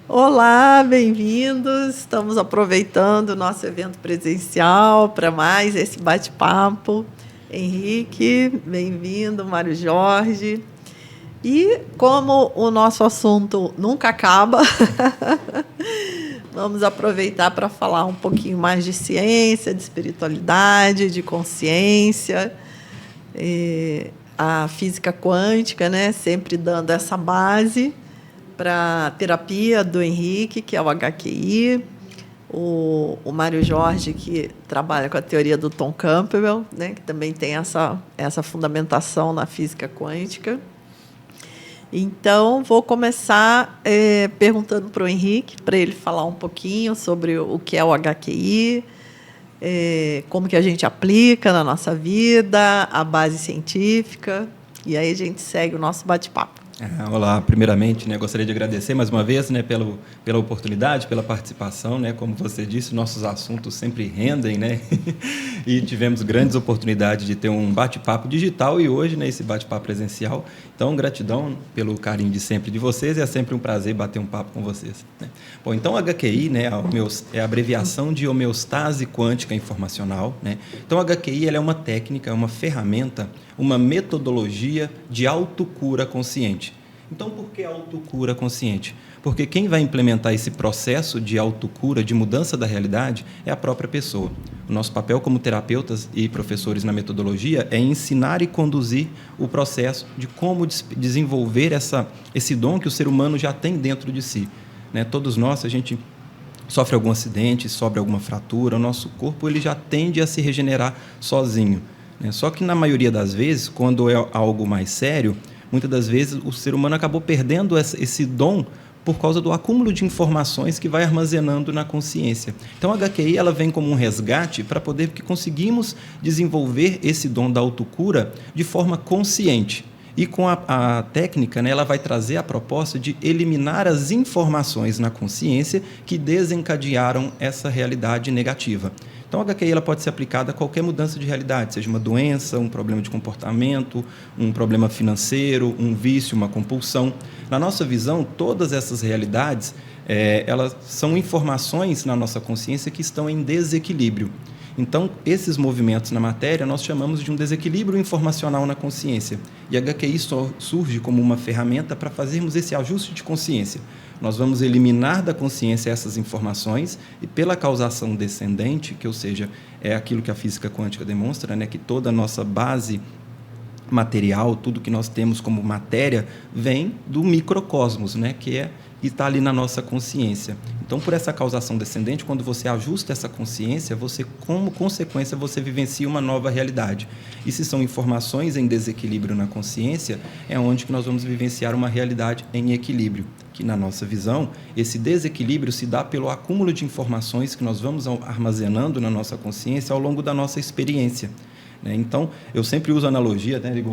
Olá, bem-vindos. Estamos aproveitando o nosso evento presencial para mais esse bate-papo. Henrique, bem-vindo, Mário Jorge. E como o nosso assunto nunca acaba, vamos aproveitar para falar um pouquinho mais de ciência, de espiritualidade, de consciência. A física quântica, né, sempre dando essa base para a terapia do Henrique, que é o HQI, o Mário Jorge, que trabalha com a teoria do Tom Campbell, né, que também tem essa fundamentação na física quântica. Então, vou começar perguntando para o Henrique, para ele falar um pouquinho sobre o que é o HQI, como que a gente aplica na nossa vida, a base científica, e aí a gente segue o nosso bate-papo. Olá, primeiramente, né, gostaria de agradecer mais uma vez, né, pela oportunidade, pela participação, né, como você disse, nossos assuntos sempre rendem, né, e tivemos grandes oportunidades de ter um bate-papo digital e hoje, né, esse bate-papo presencial. Então, gratidão pelo carinho de sempre de vocês, e é sempre um prazer bater um papo com vocês, né. Bom, então, HQI, né, é a abreviação de homeostase quântica informacional, né. Então, a HQI ela é uma técnica, é uma ferramenta, uma metodologia de autocura consciente. Então, por que autocura consciente? Porque quem vai implementar esse processo de autocura, de mudança da realidade, é a própria pessoa. O nosso papel como terapeutas e professores na metodologia é ensinar e conduzir o processo de como desenvolver esse dom que o ser humano já tem dentro de si, né? Todos nós, a gente sofre algum acidente, sofre alguma fratura, o nosso corpo ele já tende a se regenerar sozinho. Só que, na maioria das vezes, quando é algo mais sério, muitas das vezes o ser humano acabou perdendo esse dom por causa do acúmulo de informações que vai armazenando na consciência. Então, a HQI ela vem como um resgate para poder que conseguimos desenvolver esse dom da autocura de forma consciente. E com a técnica, né, ela vai trazer a proposta de eliminar as informações na consciência que desencadearam essa realidade negativa. Então, a HQI ela pode ser aplicada a qualquer mudança de realidade, seja uma doença, um problema de comportamento, um problema financeiro, um vício, uma compulsão. Na nossa visão, todas essas realidades, elas são informações na nossa consciência que estão em desequilíbrio. Então, esses movimentos na matéria nós chamamos de um desequilíbrio informacional na consciência. E a HQI surge como uma ferramenta para fazermos esse ajuste de consciência. Nós vamos eliminar da consciência essas informações e, pela causação descendente, que, ou seja, é aquilo que a física quântica demonstra, né, que toda a nossa base material, tudo que nós temos como matéria, vem do microcosmos, né, que está ali na nossa consciência. Então, por essa causação descendente, quando você ajusta essa consciência, você, como consequência, você vivencia uma nova realidade. E se são informações em desequilíbrio na consciência, é onde que nós vamos vivenciar uma realidade em equilíbrio. Que, na nossa visão, esse desequilíbrio se dá pelo acúmulo de informações que nós vamos armazenando na nossa consciência ao longo da nossa experiência. Então, eu sempre uso a analogia, né,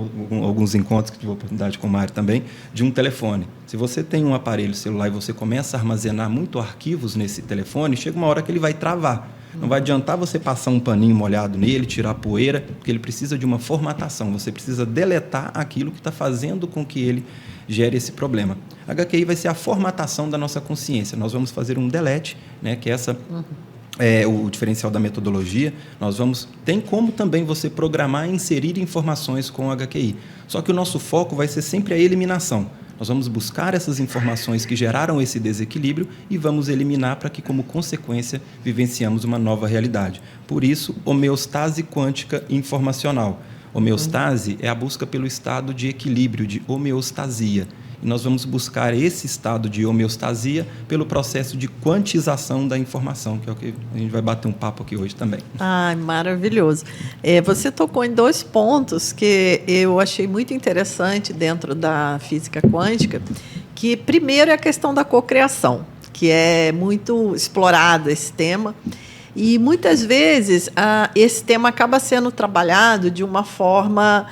alguns encontros que tive a oportunidade com o Mário também, de um telefone. Se você tem um aparelho celular e você começa a armazenar muito arquivos nesse telefone, chega uma hora que ele vai travar. Não vai adiantar você passar um paninho molhado nele, tirar poeira, porque ele precisa de uma formatação. Você precisa deletar aquilo que está fazendo com que ele gere esse problema. A HQI vai ser a formatação da nossa consciência. Nós vamos fazer um delete, né, que é essa... o diferencial da metodologia. Tem como também você programar e inserir informações com o HQI. Só que o nosso foco vai ser sempre a eliminação. Nós vamos buscar essas informações que geraram esse desequilíbrio e vamos eliminar para que, como consequência, vivenciamos uma nova realidade. Por isso, homeostase quântica informacional. Homeostase é a busca pelo estado de equilíbrio, de homeostasia. E nós vamos buscar esse estado de homeostasia pelo processo de quantização da informação, que é o que a gente vai bater um papo aqui hoje também. Maravilhoso. Você tocou em dois pontos que eu achei muito interessante dentro da física quântica, que primeiro é a questão da cocriação, que é muito explorado esse tema, e muitas vezes esse tema acaba sendo trabalhado de uma forma...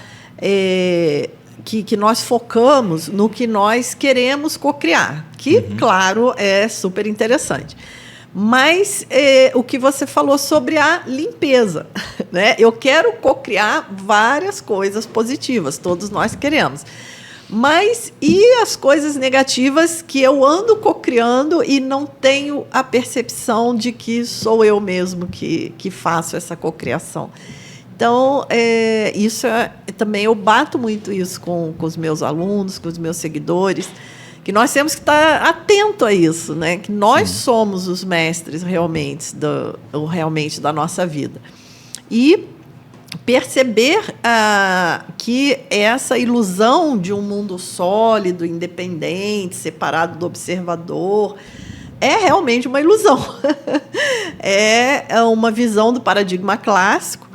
Que nós focamos no que nós queremos cocriar, que, claro, é super interessante. Mas o que você falou sobre a limpeza, né? Eu quero cocriar várias coisas positivas, todos nós queremos. Mas e as coisas negativas que eu ando cocriando e não tenho a percepção de que sou eu mesmo que faço essa cocriação? Então, também eu bato muito isso com os meus alunos, com os meus seguidores, que nós temos que estar atento a isso, né? Que nós somos os mestres realmente da nossa vida. E perceber que essa ilusão de um mundo sólido, independente, separado do observador, é realmente uma ilusão. É uma visão do paradigma clássico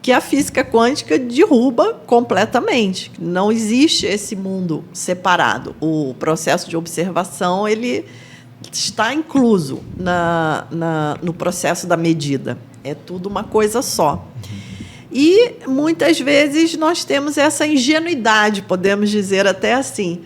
que a física quântica derruba completamente. Não existe esse mundo separado. O processo de observação ele está incluso no processo da medida. É tudo uma coisa só. E, muitas vezes, nós temos essa ingenuidade, podemos dizer até assim,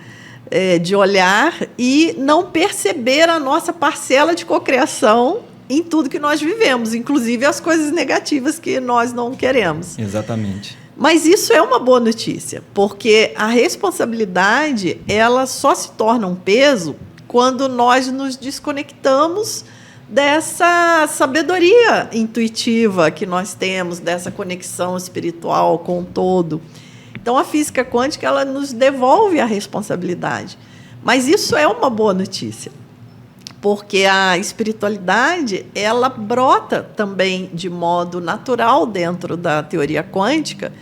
de olhar e não perceber a nossa parcela de cocriação em tudo que nós vivemos, inclusive as coisas negativas que nós não queremos. Exatamente. Mas isso é uma boa notícia, porque a responsabilidade ela só se torna um peso quando nós nos desconectamos dessa sabedoria intuitiva que nós temos, dessa conexão espiritual com o todo. Então, a física quântica ela nos devolve a responsabilidade. Mas isso é uma boa notícia, porque a espiritualidade ela brota também de modo natural dentro da teoria quântica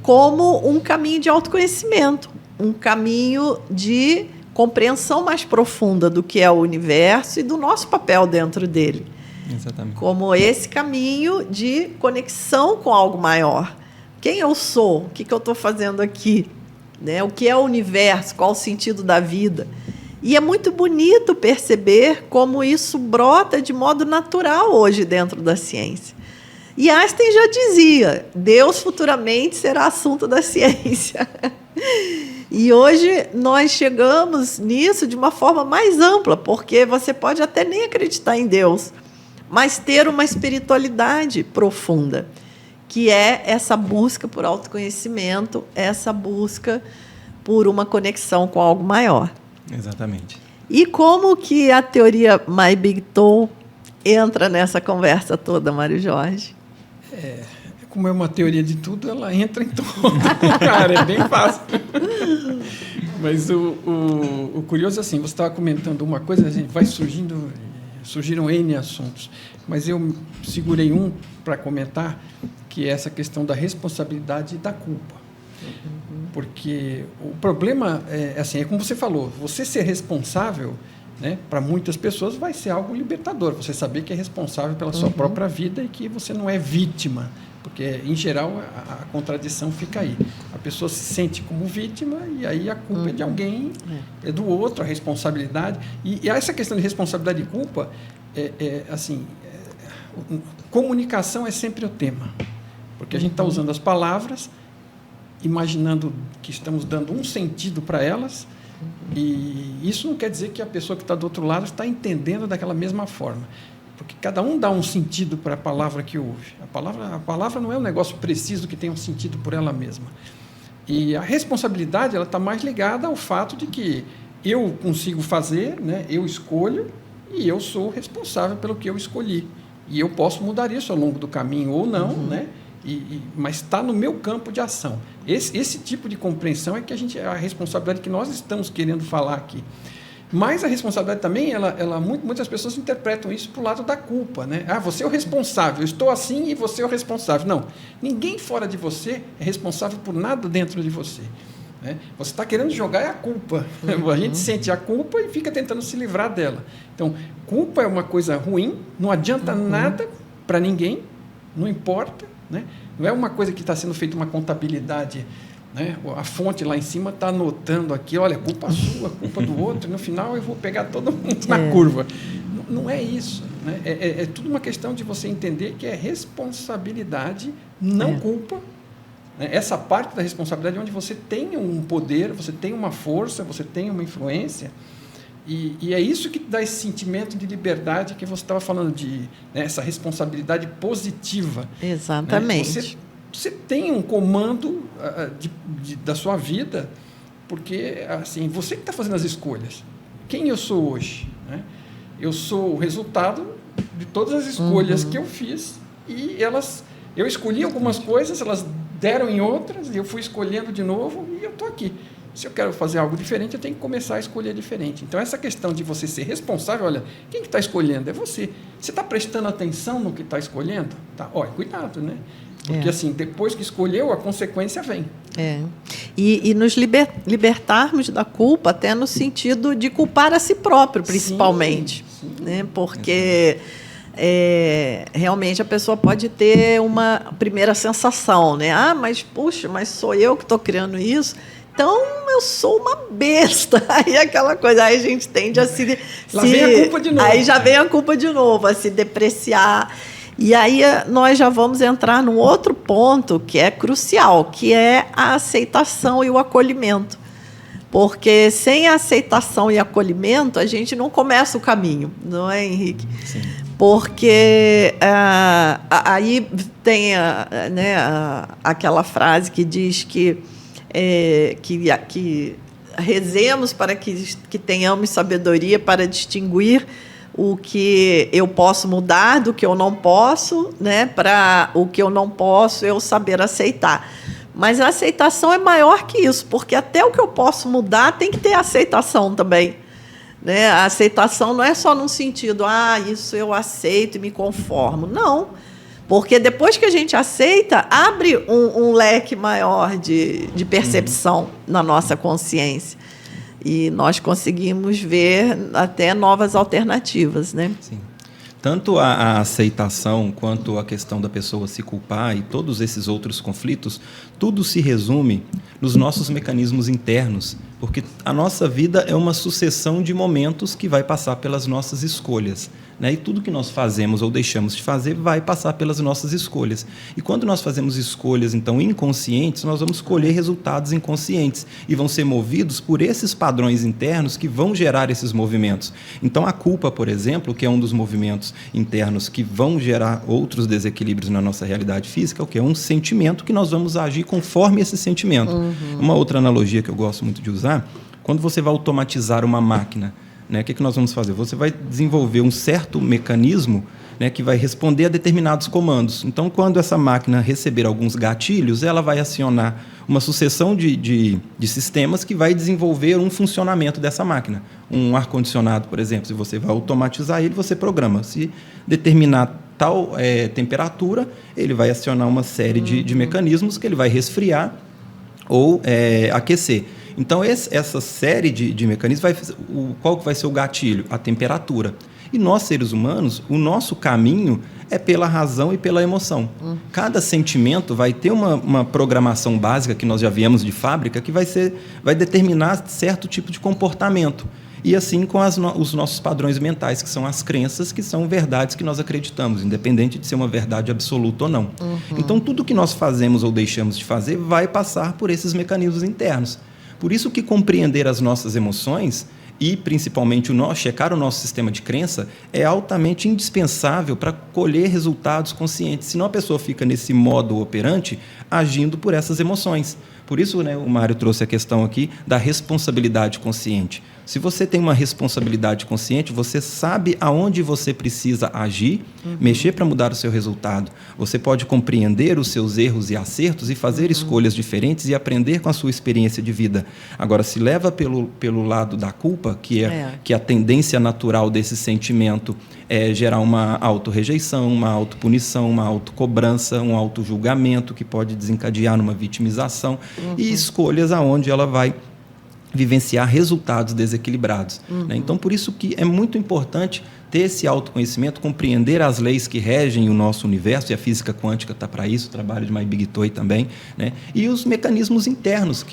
como um caminho de autoconhecimento, um caminho de compreensão mais profunda do que é o universo e do nosso papel dentro dele. Exatamente. Como esse caminho de conexão com algo maior. Quem eu sou? O que eu estou fazendo aqui? Né? O que é o universo? Qual o sentido da vida? E é muito bonito perceber como isso brota de modo natural hoje dentro da ciência. E Einstein já dizia, Deus futuramente será assunto da ciência. E hoje nós chegamos nisso de uma forma mais ampla, porque você pode até nem acreditar em Deus, mas ter uma espiritualidade profunda, que é essa busca por autoconhecimento, essa busca por uma conexão com algo maior. Exatamente. E como que a teoria My Big Toe entra nessa conversa toda, Mário Jorge? Como é uma teoria de tudo, ela entra em todo. Cara, é bem fácil. Mas o curioso é assim, você estava comentando uma coisa, a gente vai surgiram N assuntos, mas eu segurei um para comentar, que é essa questão da responsabilidade e da culpa. Porque o problema é assim, é como você falou, você ser responsável, né, para muitas pessoas vai ser algo libertador, você saber que é responsável pela sua própria vida e que você não é vítima, porque, em geral, a contradição fica aí. A pessoa se sente como vítima e aí a culpa é de alguém, é do outro, a responsabilidade. E essa questão de responsabilidade e culpa, comunicação é sempre o tema, porque a gente está usando as palavras, imaginando que estamos dando um sentido para elas, e isso não quer dizer que a pessoa que está do outro lado está entendendo daquela mesma forma, porque cada um dá um sentido para a palavra que ouve. A palavra não é um negócio preciso que tem um sentido por ela mesma. E a responsabilidade ela está mais ligada ao fato de que eu consigo fazer, né, eu escolho, e eu sou responsável pelo que eu escolhi. E eu posso mudar isso ao longo do caminho ou não, né? Mas está no meu campo de ação. Esse tipo de compreensão é que a responsabilidade que nós estamos querendo falar aqui. Mas a responsabilidade também, muitas pessoas interpretam isso para o lado da culpa, né? Você é o responsável, eu estou assim e você é o responsável. Não, ninguém fora de você é responsável por nada dentro de você. Né? Você está querendo jogar a culpa. A gente sente a culpa e fica tentando se livrar dela. Então, culpa é uma coisa ruim, não adianta nada para ninguém, não importa. Né? Não é uma coisa que está sendo feita uma contabilidade, né? A fonte lá em cima está anotando aqui, olha, culpa sua, culpa do outro, e no final eu vou pegar todo mundo na curva. Não é isso. Né? É tudo uma questão de você entender que é responsabilidade, não culpa. Né? Essa parte da responsabilidade é onde você tem um poder, você tem uma força, você tem uma influência. E é isso que dá esse sentimento de liberdade que você estava falando, né, essa responsabilidade positiva. Exatamente. Né? Você tem um comando da sua vida porque assim, você que está fazendo as escolhas. Quem eu sou hoje? Né? Eu sou o resultado de todas as escolhas que eu fiz e eu escolhi algumas coisas, elas deram em outras, e eu fui escolhendo de novo e eu estou aqui. Se eu quero fazer algo diferente, eu tenho que começar a escolher diferente. Então, essa questão de você ser responsável, olha, quem que está escolhendo? É você. Você está prestando atenção no que está escolhendo? Tá? Olha, cuidado, né? Porque, assim, depois que escolheu, a consequência vem. E nos libertarmos da culpa, até no sentido de culpar a si próprio, principalmente. Sim. Né? Porque... realmente a pessoa pode ter uma primeira sensação, né? Mas puxa, mas sou eu que estou criando isso, então eu sou uma besta. Aí aquela coisa, aí a gente tende a se Lá vem a culpa de novo. Aí já vem a culpa de novo, a se depreciar. E aí nós já vamos entrar num outro ponto que é crucial, que é a aceitação e o acolhimento. Porque sem a aceitação e acolhimento, a gente não começa o caminho, não é, Henrique? Sim. Porque aí tem aquela frase que diz que rezemos para que tenhamos sabedoria para distinguir o que eu posso mudar do que eu não posso, né? Para o que eu não posso eu saber aceitar. Mas a aceitação é maior que isso, porque até o que eu posso mudar tem que ter aceitação também. Né? A aceitação não é só num sentido, isso eu aceito e me conformo. Não, porque depois que a gente aceita, abre um leque maior de percepção na nossa consciência. E nós conseguimos ver até novas alternativas. Né? Sim. Tanto a aceitação quanto a questão da pessoa se culpar e todos esses outros conflitos, tudo se resume nos nossos mecanismos internos, porque a nossa vida é uma sucessão de momentos que vai passar pelas nossas escolhas. Né? E tudo que nós fazemos ou deixamos de fazer vai passar pelas nossas escolhas. E quando nós fazemos escolhas, então, inconscientes, nós vamos colher resultados inconscientes e vão ser movidos por esses padrões internos que vão gerar esses movimentos. Então, a culpa, por exemplo, que é um dos movimentos internos que vão gerar outros desequilíbrios na nossa realidade física, é um sentimento que nós vamos agir conforme esse sentimento. Uma outra analogia que eu gosto muito de usar, quando você vai automatizar uma máquina, né, o que nós vamos fazer? Você vai desenvolver um certo mecanismo, né, que vai responder a determinados comandos. Então, quando essa máquina receber alguns gatilhos, ela vai acionar uma sucessão de sistemas que vai desenvolver um funcionamento dessa máquina. Um ar-condicionado, por exemplo, se você vai automatizar ele, você programa. Se determinar tal temperatura, ele vai acionar uma série de mecanismos que ele vai resfriar ou aquecer. Então, essa série de mecanismos, qual que vai ser o gatilho? A temperatura. E nós, seres humanos, o nosso caminho é pela razão e pela emoção. Cada sentimento vai ter uma programação básica que nós já viemos de fábrica que vai determinar certo tipo de comportamento. E assim com os nossos padrões mentais, que são as crenças, que são verdades que nós acreditamos, independente de ser uma verdade absoluta ou não. Então, tudo que nós fazemos ou deixamos de fazer vai passar por esses mecanismos internos. Por isso que compreender as nossas emoções e, principalmente, checar o nosso sistema de crença é altamente indispensável para colher resultados conscientes. Senão a pessoa fica nesse modo operante agindo por essas emoções. Por isso, né, o Mário trouxe a questão aqui da responsabilidade consciente. Se você tem uma responsabilidade consciente, você sabe aonde você precisa agir, mexer para mudar o seu resultado. Você pode compreender os seus erros e acertos e fazer escolhas diferentes e aprender com a sua experiência de vida. Agora, se leva pelo lado da culpa, que a tendência natural desse sentimento é gerar uma autorrejeição, uma autopunição, uma autocobrança, um autojulgamento que pode desencadear numa vitimização e escolhas aonde ela vai vivenciar resultados desequilibrados. Né? Então, por isso que é muito importante ter esse autoconhecimento, compreender as leis que regem o nosso universo, e a física quântica está para isso, o trabalho de Mai-Big Toi também, né? E os mecanismos internos,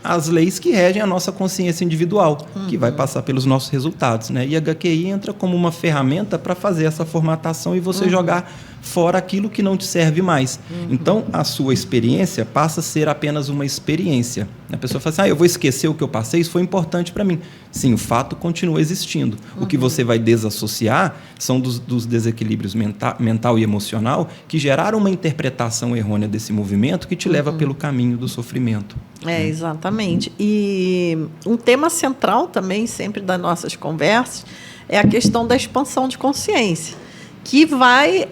as leis que regem a nossa consciência individual, que vai passar pelos nossos resultados. Né? E a HQI entra como uma ferramenta para fazer essa formatação e você jogar fora aquilo que não te serve mais. Então, a sua experiência passa a ser apenas uma experiência. A pessoa fala assim, eu vou esquecer o que eu passei, isso foi importante para mim. Sim, o fato continua existindo. O que você vai desassociar são dos desequilíbrios mental e emocional que geraram uma interpretação errônea desse movimento que te leva pelo caminho do sofrimento. Exatamente. E um tema central também, sempre das nossas conversas, é a questão da expansão de consciência, que vai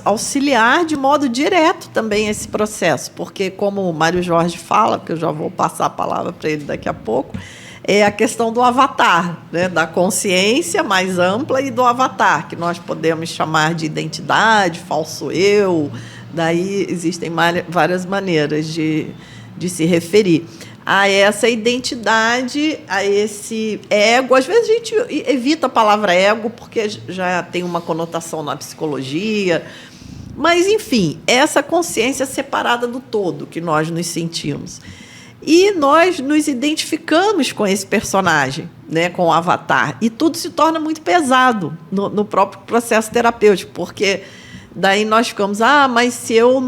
auxiliar de modo direto também esse processo, porque, como o Mário Jorge fala, que eu já vou passar a palavra para ele daqui a pouco, é a questão do avatar, né, da consciência mais ampla e do avatar, que nós podemos chamar de identidade, falso eu. Daí existem várias maneiras de se referir a essa identidade, a esse ego. Às vezes a gente evita a palavra ego porque já tem uma conotação na psicologia, mas, enfim, essa consciência separada do todo que nós nos sentimos. E nós nos identificamos com esse personagem, né, com o avatar, e tudo se torna muito pesado no próprio processo terapêutico, porque daí nós ficamos, mas se eu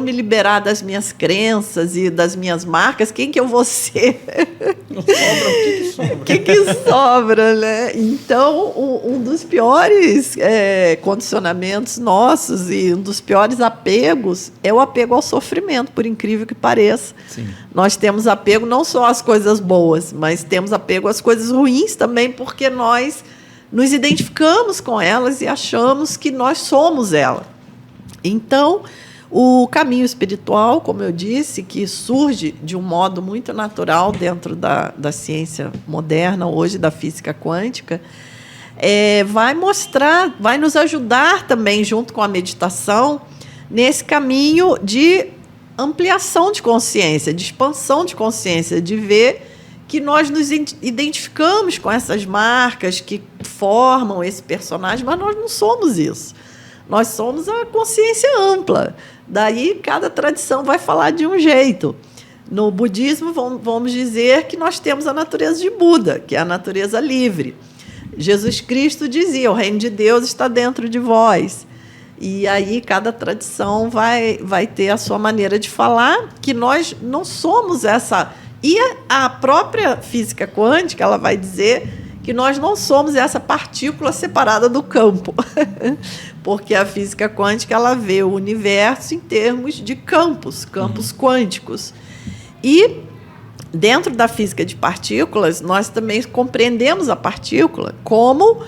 me liberar das minhas crenças e das minhas marcas, quem que eu vou ser? Não sobra, o que sobra? O que sobra, né? Então, um dos piores condicionamentos nossos e um dos piores apegos é o apego ao sofrimento, por incrível que pareça. Sim. Nós temos apego não só às coisas boas, mas temos apego às coisas ruins também, porque nós nos identificamos com elas e achamos que nós somos ela. Então, o caminho espiritual, como eu disse, que surge de um modo muito natural dentro da ciência moderna, hoje da física quântica, vai mostrar, vai nos ajudar também, junto com a meditação, nesse caminho de ampliação de consciência, de expansão de consciência, de ver que nós nos identificamos com essas marcas que formam esse personagem, mas nós não somos isso. Nós somos a consciência ampla. Daí, cada tradição vai falar de um jeito. No budismo, vamos dizer que nós temos a natureza de Buda, que é a natureza livre. Jesus Cristo dizia, o reino de Deus está dentro de vós. E aí, cada tradição vai ter a sua maneira de falar, que nós não somos essa... E a própria física quântica, ela vai dizer que nós não somos essa partícula separada do campo, porque a física quântica ela vê o universo em termos de campos quânticos. E dentro da física de partículas, nós também compreendemos a partícula como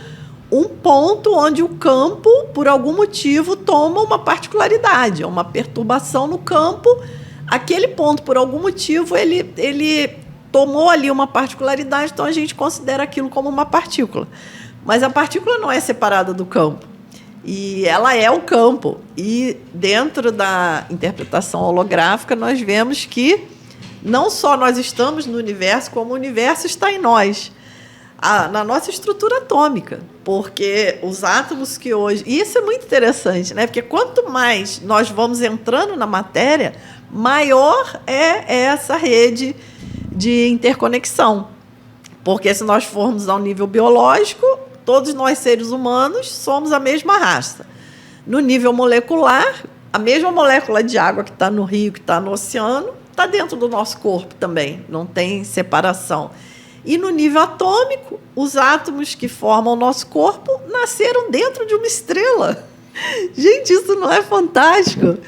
um ponto onde o campo, por algum motivo, toma uma particularidade, uma perturbação no campo. Aquele ponto, por algum motivo, ele tomou ali uma particularidade, então a gente considera aquilo como uma partícula. Mas a partícula não é separada do campo. E ela é o campo. E dentro da interpretação holográfica, nós vemos que não só nós estamos no universo, como o universo está em nós. Na nossa estrutura atômica. Porque os átomos que hoje... E isso é muito interessante, né? Porque quanto mais nós vamos entrando na matéria, maior é essa rede de interconexão. Porque se nós formos ao nível biológico, todos nós seres humanos somos a mesma raça. No nível molecular, a mesma molécula de água que está no rio, que está no oceano, está dentro do nosso corpo também, não tem separação. E no nível atômico, os átomos que formam o nosso corpo nasceram dentro de uma estrela. Gente, isso não é fantástico?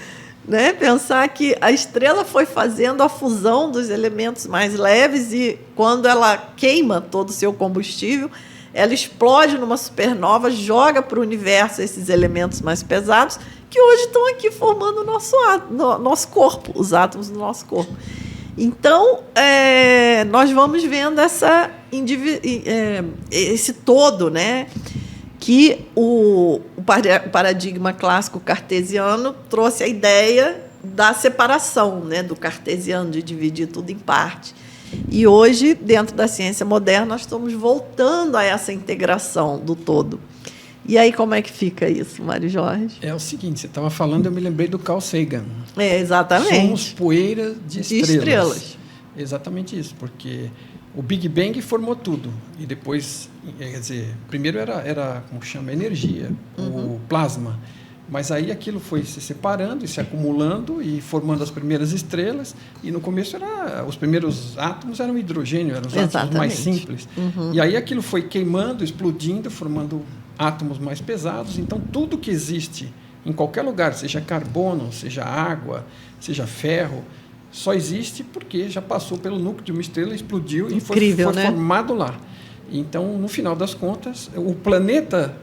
Né? Pensar que a estrela foi fazendo a fusão dos elementos mais leves e, quando ela queima todo o seu combustível, ela explode numa supernova, joga para o universo esses elementos mais pesados, que hoje estão aqui formando o nosso corpo, os átomos do nosso corpo. Então, nós vamos vendo esse todo, né? Que o paradigma clássico cartesiano trouxe a ideia da separação, né, do cartesiano, de dividir tudo em parte. E hoje, dentro da ciência moderna, nós estamos voltando a essa integração do todo. E aí, como é que fica isso, Mário Jorge? É o seguinte, você estava falando, eu me lembrei do Carl Sagan. Exatamente. Somos poeira de estrelas. Exatamente isso, porque o Big Bang formou tudo. E depois, quer dizer, primeiro era como chama, energia, o plasma. Mas aí aquilo foi se separando e se acumulando e formando as primeiras estrelas. E no começo os primeiros átomos eram hidrogênio, eram os átomos mais simples. E aí aquilo foi queimando, explodindo, formando átomos mais pesados. Então, tudo que existe em qualquer lugar, seja carbono, seja água, seja ferro, só existe porque já passou pelo núcleo de uma estrela, explodiu e foi né? formado lá. Então, no final das contas, o planeta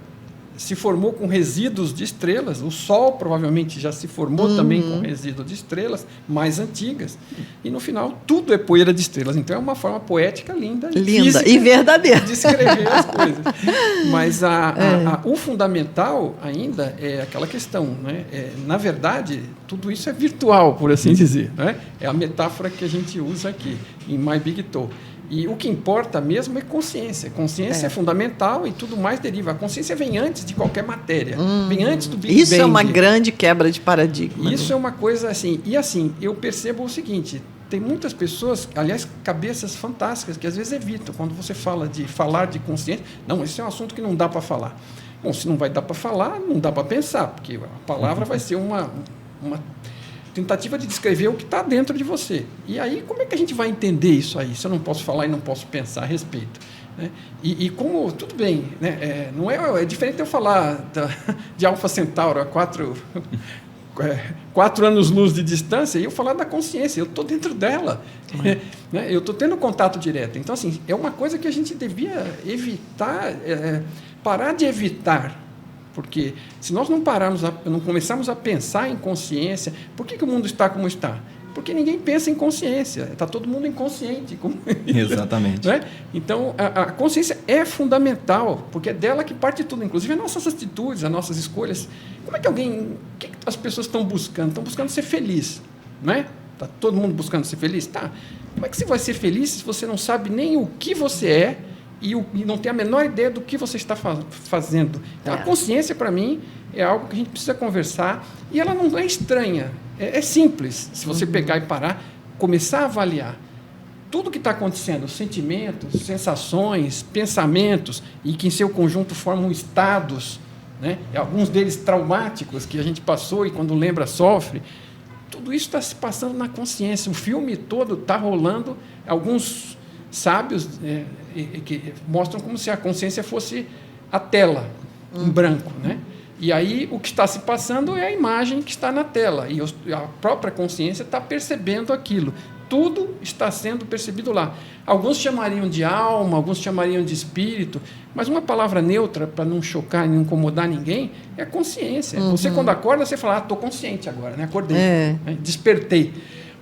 se formou com resíduos de estrelas, o Sol provavelmente já se formou também com resíduos de estrelas mais antigas, e no final tudo é poeira de estrelas. Então é uma forma poética linda e verdadeira de escrever as coisas. Mas o fundamental ainda é aquela questão, né? Na verdade, tudo isso é virtual, por assim dizer, né? É a metáfora que a gente usa aqui em My Big Toe. E o que importa mesmo é consciência. Consciência é fundamental e tudo mais deriva. A consciência vem antes de qualquer matéria. Vem antes do Big Bang. Isso é uma grande quebra de paradigma. Isso é uma coisa assim. E assim, eu percebo o seguinte, tem muitas pessoas, aliás, cabeças fantásticas, que às vezes evitam. Quando você fala de consciência, não, esse é um assunto que não dá para falar. Bom, se não vai dar para falar, não dá para pensar, porque a palavra vai ser uma tentativa de descrever o que está dentro de você. E aí, como é que a gente vai entender isso aí, se eu não posso falar e não posso pensar a respeito? Né? E como, tudo bem, né? Não é diferente de eu falar de Alfa Centauro a 4 anos-luz de distância e eu falar da consciência, eu estou dentro dela. Né? Eu estou tendo contato direto. Então, assim, é uma coisa que a gente devia evitar, parar de evitar. Porque se nós não começarmos a pensar em consciência, por que o mundo está como está? Porque ninguém pensa em consciência, está todo mundo inconsciente. Exatamente. Né? Então, a consciência é fundamental, porque é dela que parte tudo, inclusive as nossas atitudes, as nossas escolhas. Como é que o que as pessoas estão buscando? Estão buscando ser feliz, não é? Está todo mundo buscando ser feliz? Tá. Como é que você vai ser feliz se você não sabe nem o que você é e não tem a menor ideia do que você está fazendo? Então, a consciência, para mim, é algo que a gente precisa conversar e ela não é estranha, é simples. Se você pegar e parar, começar a avaliar tudo que está acontecendo, sentimentos, sensações, pensamentos, e que em seu conjunto formam estados, né? Alguns deles traumáticos, que a gente passou e quando lembra sofre. Tudo isso está se passando na consciência. O filme todo está rolando. Alguns sábios que mostram como se a consciência fosse a tela, em branco, né? E aí o que está se passando é a imagem que está na tela, e a própria consciência está percebendo aquilo. Tudo está sendo percebido lá. Alguns chamariam de alma, alguns chamariam de espírito, mas uma palavra neutra, para não chocar e não incomodar ninguém, é consciência. Você, quando acorda, você fala, estou consciente agora, né? Acordei, né? Despertei.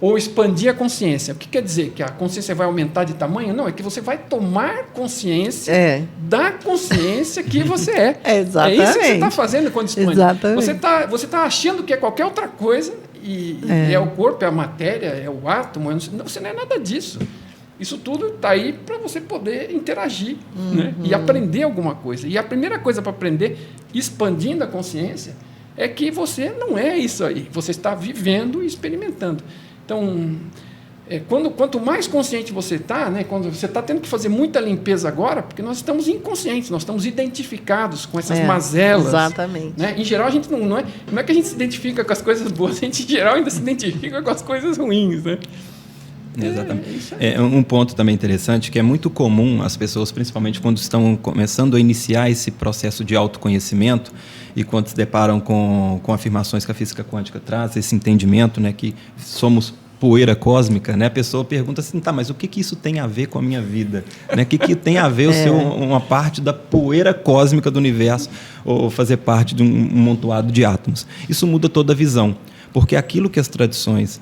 Ou expandir a consciência. O que quer dizer? Que a consciência vai aumentar de tamanho? Não, é que você vai tomar consciência da consciência que você é. Exatamente. É isso que você está fazendo quando expande. Exatamente. Você tá achando que é qualquer outra coisa, e é o corpo, é a matéria, é o átomo, você não é nada disso. Isso tudo está aí para você poder interagir, né? E aprender alguma coisa. E a primeira coisa para aprender, expandindo a consciência, é que você não é isso aí. Você está vivendo e experimentando. Então, quanto mais consciente você está, né, quando você está tendo que fazer muita limpeza agora, porque nós estamos inconscientes, nós estamos identificados com essas mazelas. Exatamente. Né? Em geral, a gente não é que a gente se identifica com as coisas boas, a gente, em geral, ainda se identifica com as coisas ruins. Né? Exatamente. Um ponto também interessante, que é muito comum as pessoas, principalmente quando estão começando a iniciar esse processo de autoconhecimento e quando se deparam com afirmações que a física quântica traz, esse entendimento, né, que somos poeira cósmica, né? A pessoa pergunta assim, tá, mas o que isso tem a ver com a minha vida? Né? O que tem a ver ser uma parte da poeira cósmica do universo ou fazer parte de um amontoado de átomos? Isso muda toda a visão, porque aquilo que as tradições,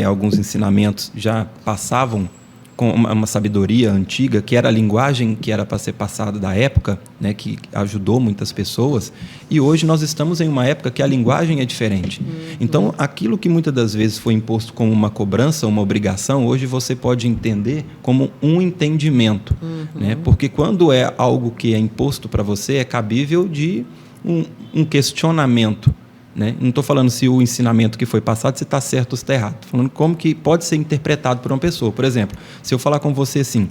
alguns ensinamentos já passavam com uma sabedoria antiga, que era a linguagem que era para ser passada da época, né, que ajudou muitas pessoas, e hoje nós estamos em uma época que a linguagem é diferente. Então, aquilo que muitas das vezes foi imposto como uma cobrança, uma obrigação, hoje você pode entender como um entendimento, né? Porque quando é algo que é imposto para você, é cabível de um questionamento. Né? Não estou falando se o ensinamento que foi passado se está certo ou se está errado. Estou falando como que pode ser interpretado por uma pessoa. Por exemplo, se eu falar com você assim,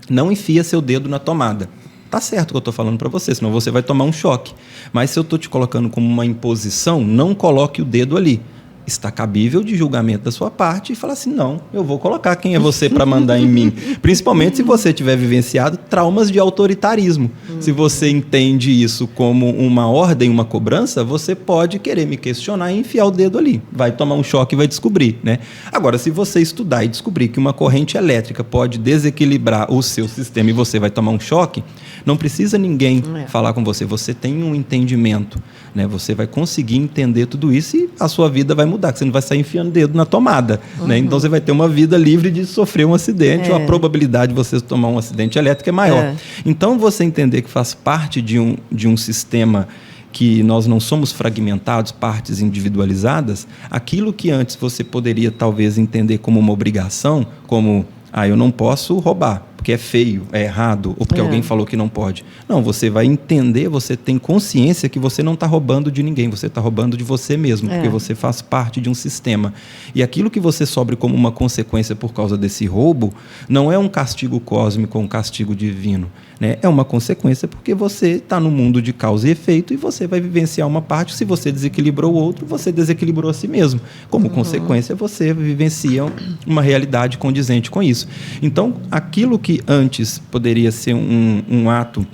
não enfia seu dedo na tomada. Está certo o que eu estou falando para você, senão você vai tomar um choque. Mas se eu estou te colocando como uma imposição, não coloque o dedo ali. está cabível de julgamento da sua parte e falar assim, não, eu vou colocar quem é você para mandar em mim. Principalmente se você tiver vivenciado traumas de autoritarismo. Se você entende isso como uma ordem, uma cobrança, você pode querer me questionar e enfiar o dedo ali. Vai tomar um choque e vai descobrir, né? Agora, se você estudar e descobrir que uma corrente elétrica pode desequilibrar o seu sistema e você vai tomar um choque, não precisa ninguém falar com você. Você tem um entendimento, né? Você vai conseguir entender tudo isso e a sua vida vai mudar, que você não vai sair enfiando o dedo na tomada, né? Então você vai ter uma vida livre de sofrer um acidente, ou a probabilidade de você tomar um acidente elétrico é maior. Então você entender que faz parte de um sistema que nós não somos fragmentados, partes individualizadas, aquilo que antes você poderia talvez entender como uma obrigação, como eu não posso roubar, porque é feio, é errado, ou porque alguém falou que não pode. Não, você vai entender, você tem consciência que você não está roubando de ninguém, você está roubando de você mesmo, porque você faz parte de um sistema. E aquilo que você sofre como uma consequência por causa desse roubo, não é um castigo cósmico ou um castigo divino, né? É uma consequência porque você está no mundo de causa e efeito e você vai vivenciar uma parte. Se você desequilibrou o outro, você desequilibrou a si mesmo. Como consequência, você vivencia uma realidade condizente com isso. Então, aquilo que antes poderia ser um ato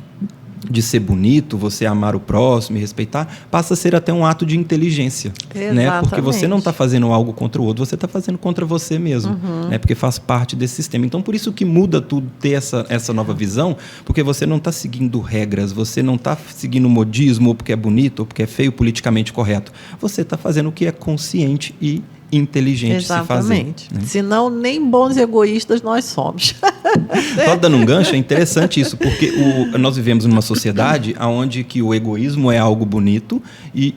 de ser bonito, você amar o próximo e respeitar, passa a ser até um ato de inteligência, né? Porque você não está fazendo algo contra o outro, você está fazendo contra você mesmo, né? Porque faz parte desse sistema. Então, por isso que muda tudo, ter essa nova visão, porque você não está seguindo regras, você não está seguindo modismo, ou porque é bonito, ou porque é feio, politicamente correto. Você está fazendo o que é consciente e inteligente se fazer. Né? Senão, nem bons egoístas nós somos. Só dando um gancho, é interessante isso, porque nós vivemos numa sociedade onde que o egoísmo é algo bonito, e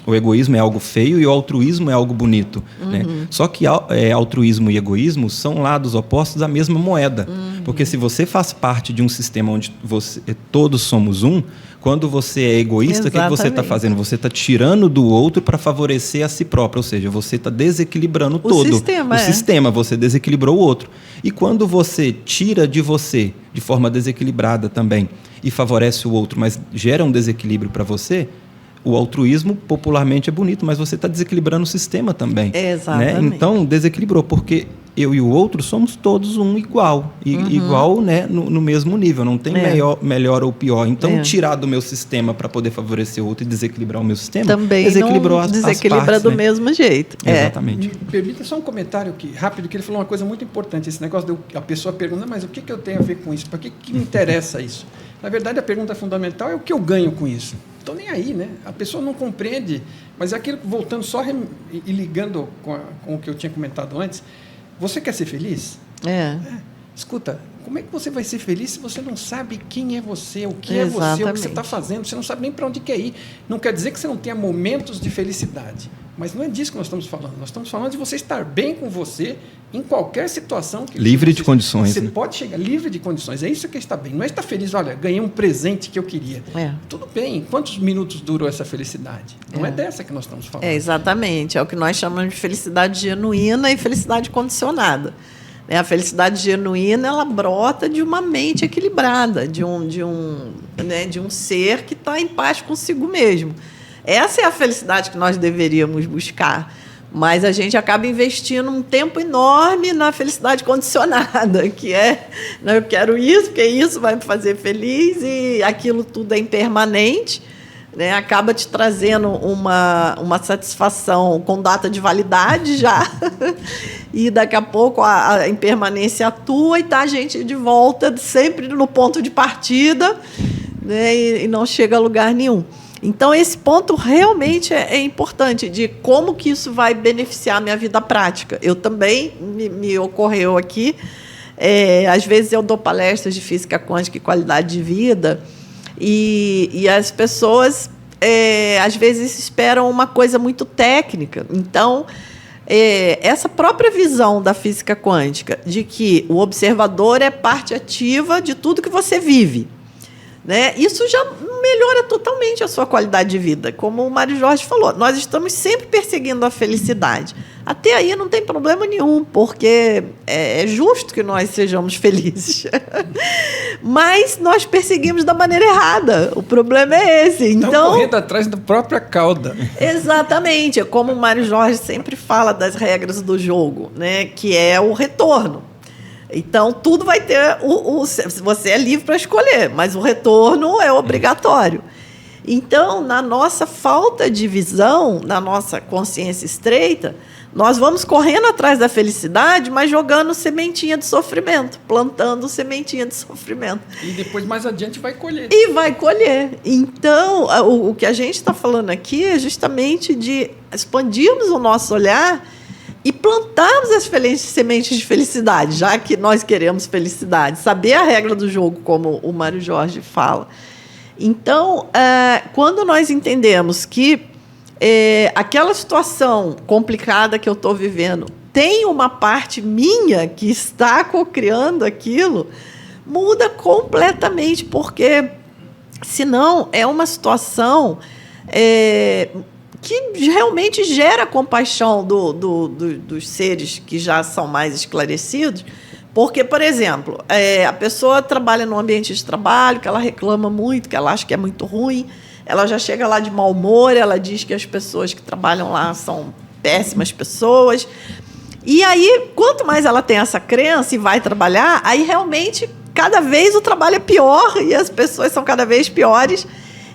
o egoísmo é algo feio e o altruísmo é algo bonito. Né? Só que altruísmo e egoísmo são lados opostos da mesma moeda. Porque se você faz parte de um sistema onde todos somos um, quando você é egoísta, o que você está fazendo? Você está tirando do outro para favorecer a si próprio, ou seja, você está desequilibrando todo. O sistema, você desequilibrou o outro. E quando você tira de você, de forma desequilibrada também, e favorece o outro, mas gera um desequilíbrio para você, o altruísmo popularmente é bonito, mas você está desequilibrando o sistema também. Exatamente. Né? Então, desequilibrou, porque eu e o outro somos todos um igual. Igual, né, no mesmo nível. Não tem melhor ou pior. Então, tirar do meu sistema para poder favorecer o outro e desequilibrar o meu sistema, também desequilibrou não as desequilibra partes, do né? mesmo jeito. Me Exatamente. permita só um comentário rápido, que ele falou uma coisa muito importante. Esse negócio a pessoa pergunta, mas o que eu tenho a ver com isso? Para que me interessa isso? Na verdade, a pergunta fundamental é o que eu ganho com isso. Estou nem aí, né? A pessoa não compreende, mas é aquilo, voltando só e ligando com o que eu tinha comentado antes, você quer ser feliz? Escuta, como é que você vai ser feliz se você não sabe quem é você, o que é você, o que você está fazendo, você não sabe nem para onde quer ir. Não quer dizer que você não tenha momentos de felicidade, mas não é disso que nós estamos falando. Nós estamos falando de você estar bem com você em qualquer situação. Livre de condições. Você pode chegar livre de condições. É isso que está bem. Não é estar feliz, olha, ganhei um presente que eu queria. Tudo bem. Quantos minutos durou essa felicidade? Não é dessa que nós estamos falando. Exatamente. É o que nós chamamos de felicidade genuína e felicidade condicionada. A felicidade genuína, ela brota de uma mente equilibrada, de um ser que está em paz consigo mesmo. Essa é a felicidade que nós deveríamos buscar. Mas a gente acaba investindo um tempo enorme na felicidade condicionada, que é, eu quero isso, porque isso vai me fazer feliz, e aquilo tudo é impermanente, né? Acaba te trazendo uma satisfação com data de validade já, e daqui a pouco a impermanência atua e está a gente de volta, sempre no ponto de partida, né? E não chega a lugar nenhum. Então, esse ponto realmente é importante, de como que isso vai beneficiar a minha vida prática. Eu também, me ocorreu aqui, às vezes eu dou palestras de física quântica e qualidade de vida, e as pessoas, às vezes, esperam uma coisa muito técnica. Então, essa própria visão da física quântica, de que o observador é parte ativa de tudo que você vive. né? Isso já melhora totalmente a sua qualidade de vida. Como o Mário Jorge falou, nós estamos sempre perseguindo a felicidade. Até aí não tem problema nenhum, porque é justo que nós sejamos felizes. Mas nós perseguimos da maneira errada. O problema é esse. Então, correndo atrás da própria cauda. Exatamente. É como o Mário Jorge sempre fala das regras do jogo, né? Que é o retorno. Então, tudo vai ter... você é livre para escolher, mas o retorno é obrigatório. Então, na nossa falta de visão, na nossa consciência estreita, nós vamos correndo atrás da felicidade, mas jogando sementinha de sofrimento, plantando sementinha de sofrimento. E depois, mais adiante, vai colher. E vai colher. Então, o que a gente está falando aqui é justamente de expandirmos o nosso olhar e plantarmos as sementes de felicidade, já que nós queremos felicidade. Saber a regra do jogo, como o Mário Jorge fala. Então, quando nós entendemos que aquela situação complicada que eu estou vivendo tem uma parte minha que está cocriando aquilo, muda completamente, porque senão é uma situação que realmente gera compaixão dos seres que já são mais esclarecidos. Porque, por exemplo, a pessoa trabalha num ambiente de trabalho que ela reclama muito, que ela acha que é muito ruim, ela já chega lá de mau humor, ela diz que as pessoas que trabalham lá são péssimas pessoas. E aí, quanto mais ela tem essa crença e vai trabalhar, aí realmente, cada vez o trabalho é pior e as pessoas são cada vez piores.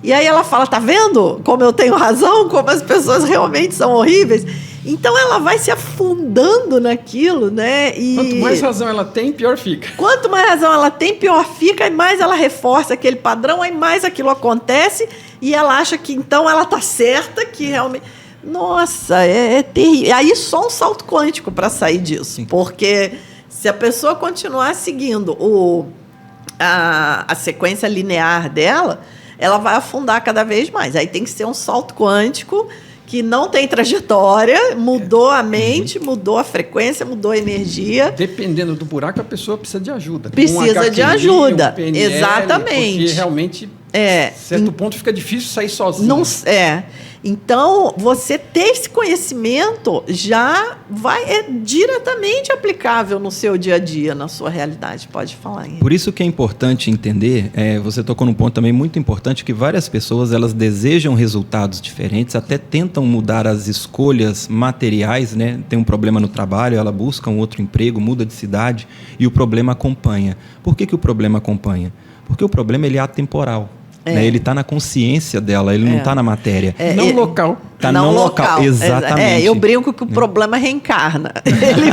E aí ela fala, tá vendo como eu tenho razão, como as pessoas realmente são horríveis? Então ela vai se afundando naquilo, né? E quanto mais razão ela tem, pior fica. Quanto mais razão ela tem, pior fica, e mais ela reforça aquele padrão, aí mais aquilo acontece, e ela acha que então ela tá certa, que realmente... Nossa, é terrível. Aí só um salto quântico para sair disso. Sim. Porque se a pessoa continuar seguindo a sequência linear dela, ela vai afundar cada vez mais. Aí tem que ser um salto quântico que não tem trajetória, mudou a mente, mudou a frequência, mudou a energia. Dependendo do buraco, a pessoa precisa de ajuda. Precisa de ajuda, PNL, exatamente. Porque realmente, certo ponto, fica difícil sair sozinho. Não, Então, você ter esse conhecimento já é diretamente aplicável no seu dia a dia, na sua realidade. Pode falar, Henrique. Por isso que é importante entender, você tocou num ponto também muito importante, que várias pessoas elas desejam resultados diferentes, até tentam mudar as escolhas materiais, né? Tem um problema no trabalho, ela busca um outro emprego, muda de cidade e o problema acompanha. Por que o problema acompanha? Porque o problema ele é atemporal. Né? Ele está na consciência dela, ele não está na matéria. Não local. Está não local, exatamente. Eu brinco que o problema reencarna. Ele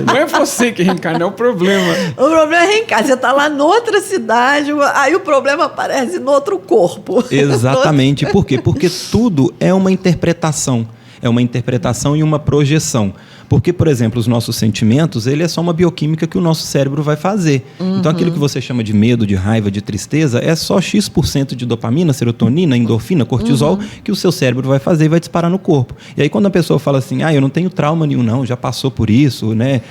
não é você que reencarna, é o problema. O problema é reencarna. Você está lá noutra cidade, aí o problema aparece no outro corpo. Exatamente. Por quê? Porque tudo é uma interpretação. É uma interpretação e uma projeção. Porque, por exemplo, os nossos sentimentos, ele é só uma bioquímica que o nosso cérebro vai fazer. Então, aquilo que você chama de medo, de raiva, de tristeza, é só X% de dopamina, serotonina, endorfina, cortisol, que o seu cérebro vai fazer e vai disparar no corpo. E aí, quando a pessoa fala assim, eu não tenho trauma nenhum, não, já passou por isso, né?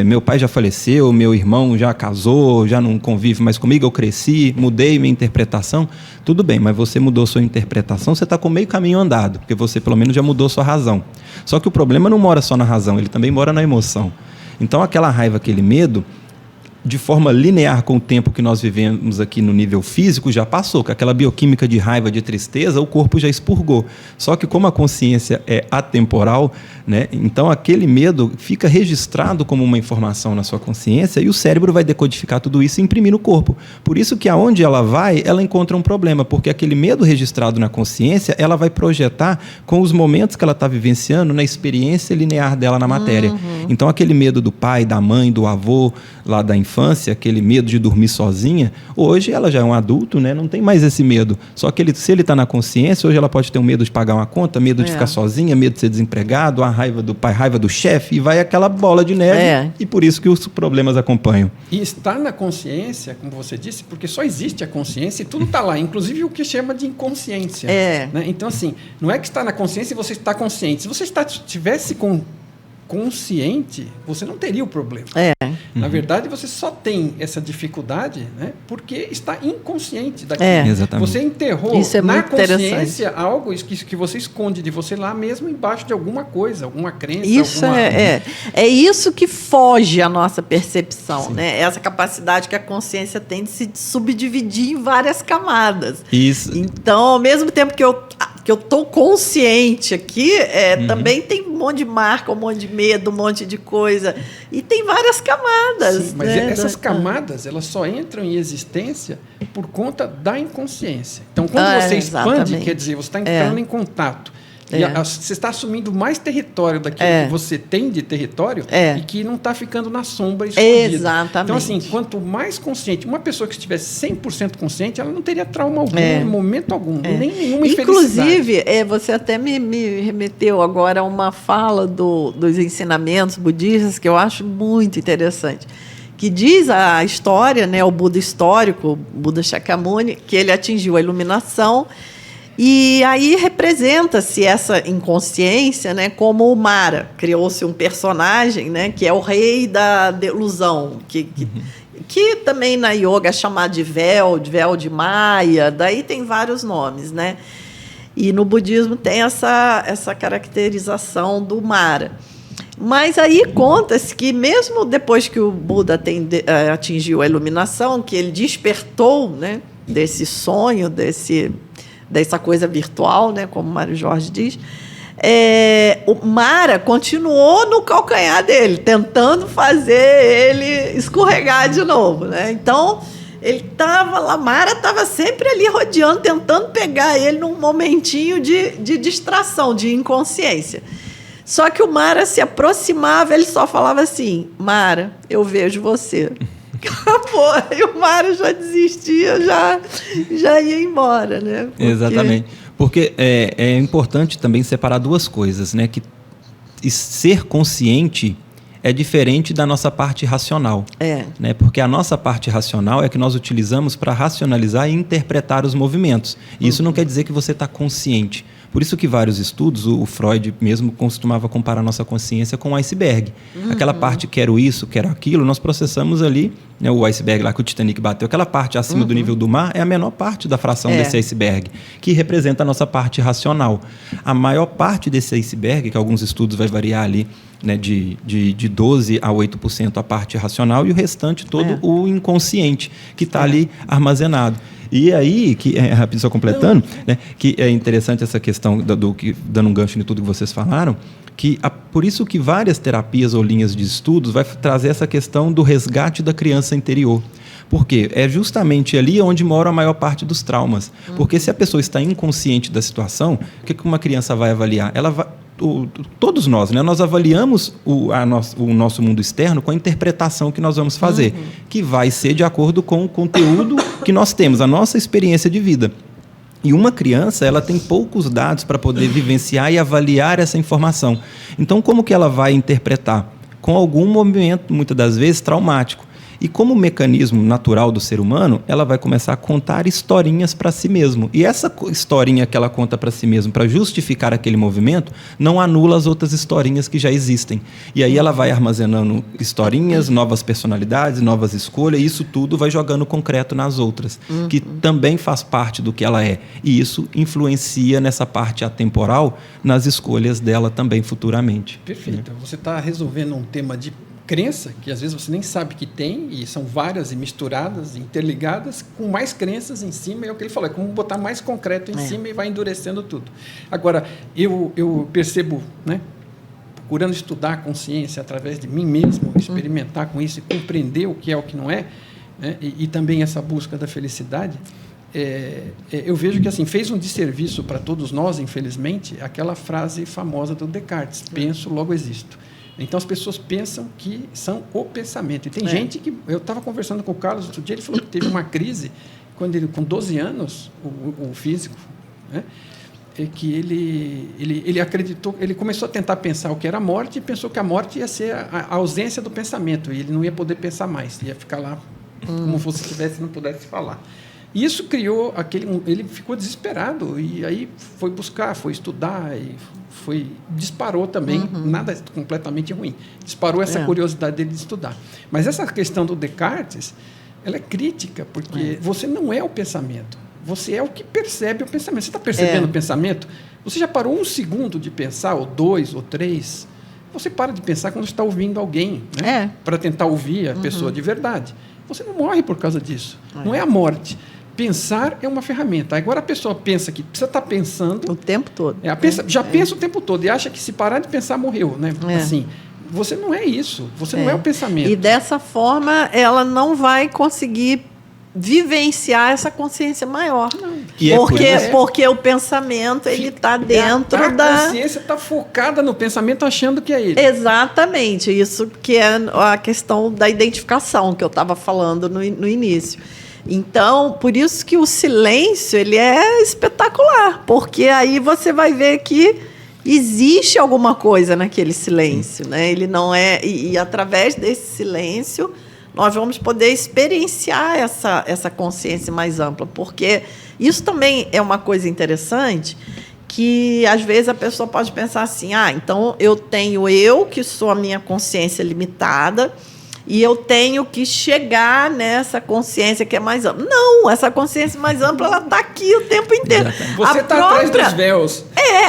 Meu pai já faleceu, meu irmão já casou, já não convive mais comigo, eu cresci, mudei minha interpretação. Tudo bem, mas você mudou sua interpretação, você está com meio caminho andado, porque você, pelo menos, já mudou sua razão. Só que o problema não mora só na razão, ele também mora na emoção. Então, aquela raiva, aquele medo, de forma linear com o tempo que nós vivemos aqui no nível físico, já passou. Com aquela bioquímica de raiva, de tristeza, o corpo já expurgou. Só que como a consciência é atemporal, né, então aquele medo fica registrado como uma informação na sua consciência e o cérebro vai decodificar tudo isso e imprimir no corpo. Por isso que aonde ela vai, ela encontra um problema, porque aquele medo registrado na consciência, ela vai projetar com os momentos que ela está vivenciando na experiência linear dela na matéria. Então aquele medo do pai, da mãe, do avô, lá da infância, aquele medo de dormir sozinha, hoje ela já é um adulto, né? Não tem mais esse medo. Só que se ele está na consciência, hoje ela pode ter um medo de pagar uma conta, medo de ficar sozinha, medo de ser desempregado, a raiva do pai, raiva do chefe, e vai aquela bola de neve, e por isso que os problemas acompanham. E está na consciência, como você disse, porque só existe a consciência e tudo está lá, inclusive o que chama de inconsciência. Né? Então, assim, não é que está na consciência e você está consciente. Se você estivesse consciente, você não teria o problema. Na verdade, você só tem essa dificuldade, né, porque está inconsciente daquilo. Exatamente. Você enterrou isso é na muito consciência algo que você esconde de você lá mesmo embaixo de alguma coisa, alguma crença. Isso é isso que foge à nossa percepção, né? Essa capacidade que a consciência tem de se subdividir em várias camadas. Isso. Então, ao mesmo tempo que eu estou consciente aqui, também tem um monte de marca, um monte de medo, um monte de coisa. E tem várias camadas. Sim, mas né? essas camadas, elas só entram em existência por conta da inconsciência. Então, quando você expande, exatamente. quer dizer, você está entrando em contato. E você está assumindo mais território daquilo que você tem de território e que não está ficando na sombra escondido. Exatamente. Então, assim, quanto mais consciente, uma pessoa que estivesse 100% consciente, ela não teria trauma algum, em momento algum, nem nenhuma infelicidade. Inclusive, você até me remeteu agora a uma fala dos ensinamentos budistas que eu acho muito interessante. Que diz a história, né, o Buda histórico, o Buda Shakyamuni, que ele atingiu a iluminação. E aí representa-se essa inconsciência, né, como o Mara. Criou-se um personagem, né, que é o rei da ilusão, que também na yoga é chamado de véu de Maia, daí tem vários nomes, né? E no budismo tem essa caracterização do Mara. Mas aí conta-se que mesmo depois que o Buda atingiu a iluminação, que ele despertou, né, desse sonho, dessa coisa virtual, né, como o Mário Jorge diz, o Mara continuou no calcanhar dele, tentando fazer ele escorregar de novo, né? Então, ele estava lá, Mara estava sempre ali rodeando, tentando pegar ele num momentinho de distração, de inconsciência. Só que o Mara se aproximava, ele só falava assim: Mara, eu vejo você. Acabou. E o Mário já desistia, já ia embora, né? Exatamente. Porque é importante também separar duas coisas, né? Que ser consciente é diferente da nossa parte racional. Né? Porque a nossa parte racional é que nós utilizamos para racionalizar e interpretar os movimentos. E isso não quer dizer que você está consciente. Por isso que vários estudos, o Freud mesmo costumava comparar a nossa consciência com um iceberg. Aquela parte quero isso, quero aquilo, nós processamos ali, né, o iceberg lá que o Titanic bateu, aquela parte acima do nível do mar é a menor parte da fração desse iceberg, que representa a nossa parte racional. A maior parte desse iceberg, que alguns estudos vai variar ali, né, de 12% a 8% a parte racional e o restante todo o inconsciente, que está ali armazenado. E aí, rapidinho só completando, né, que é interessante essa questão, dando um gancho em tudo que vocês falaram, por isso que várias terapias ou linhas de estudos vai trazer essa questão do resgate da criança interior. Por quê? É justamente ali onde mora a maior parte dos traumas. Porque se a pessoa está inconsciente da situação, o que uma criança vai avaliar? Ela vai... Todos nós, né? Nós avaliamos o nosso mundo externo com a interpretação que nós vamos fazer, que vai ser de acordo com o conteúdo que nós temos, a nossa experiência de vida. E uma criança, ela tem poucos dados para poder vivenciar e avaliar essa informação. Então, como que ela vai interpretar? Com algum movimento, muitas das vezes, traumático. E como mecanismo natural do ser humano, ela vai começar a contar historinhas para si mesmo. E essa historinha que ela conta para si mesmo, para justificar aquele movimento, não anula as outras historinhas que já existem. E aí ela vai armazenando historinhas, novas personalidades, novas escolhas, e isso tudo vai jogando concreto nas outras, que também faz parte do que ela é. E isso influencia nessa parte atemporal, nas escolhas dela também futuramente. Perfeito. Você está resolvendo um tema de crença, que às vezes você nem sabe que tem, e são várias e misturadas, interligadas, com mais crenças em cima, é o que ele falou, é como botar mais concreto em cima e vai endurecendo tudo. Agora, eu percebo, né, procurando estudar a consciência através de mim mesmo, experimentar com isso e compreender o que é o que não é, né, e também essa busca da felicidade, eu vejo que assim fez um desserviço para todos nós, infelizmente, aquela frase famosa do Descartes, penso, logo existo. Então, as pessoas pensam que são o pensamento. E tem gente que... Eu estava conversando com o Carlos outro dia, ele falou que teve uma crise, quando ele, com 12 anos, o físico, né, que ele acreditou... Ele começou a tentar pensar o que era a morte e pensou que a morte ia ser a ausência do pensamento. E ele não ia poder pensar mais. Ia ficar lá como se tivesse, não pudesse falar. E isso criou ele ficou desesperado. E aí foi buscar, foi estudar, e disparou também, nada completamente ruim. Disparou essa curiosidade dele de estudar. Mas essa questão do Descartes, ela é crítica, porque você não é o pensamento, você é o que percebe o pensamento. Você está percebendo o pensamento? Você já parou 1 segundo de pensar, ou 2, ou 3? Você para de pensar quando está ouvindo alguém, né? Para tentar ouvir a pessoa de verdade. Você não morre por causa disso. Não é a morte. Pensar é uma ferramenta. Agora a pessoa pensa que precisa estar pensando... O tempo todo. Pensa o tempo todo e acha que se parar de pensar, morreu. Né? Assim, você não é isso. Você não é o pensamento. E dessa forma, ela não vai conseguir vivenciar essa consciência maior. Porque o pensamento ele está dentro da... A consciência está focada no pensamento achando que é ele. Exatamente. Isso que é a questão da identificação que eu estava falando no início. Então, por isso que o silêncio ele é espetacular, porque aí você vai ver que existe alguma coisa naquele silêncio, né? Ele não é... E através desse silêncio... nós vamos poder experienciar essa consciência mais ampla, porque isso também é uma coisa interessante, que às vezes a pessoa pode pensar assim, então eu tenho que sou a minha consciência limitada, e eu tenho que chegar nessa consciência que é mais ampla. Não, essa consciência mais ampla, ela está aqui o tempo inteiro. Você está atrás dos véus.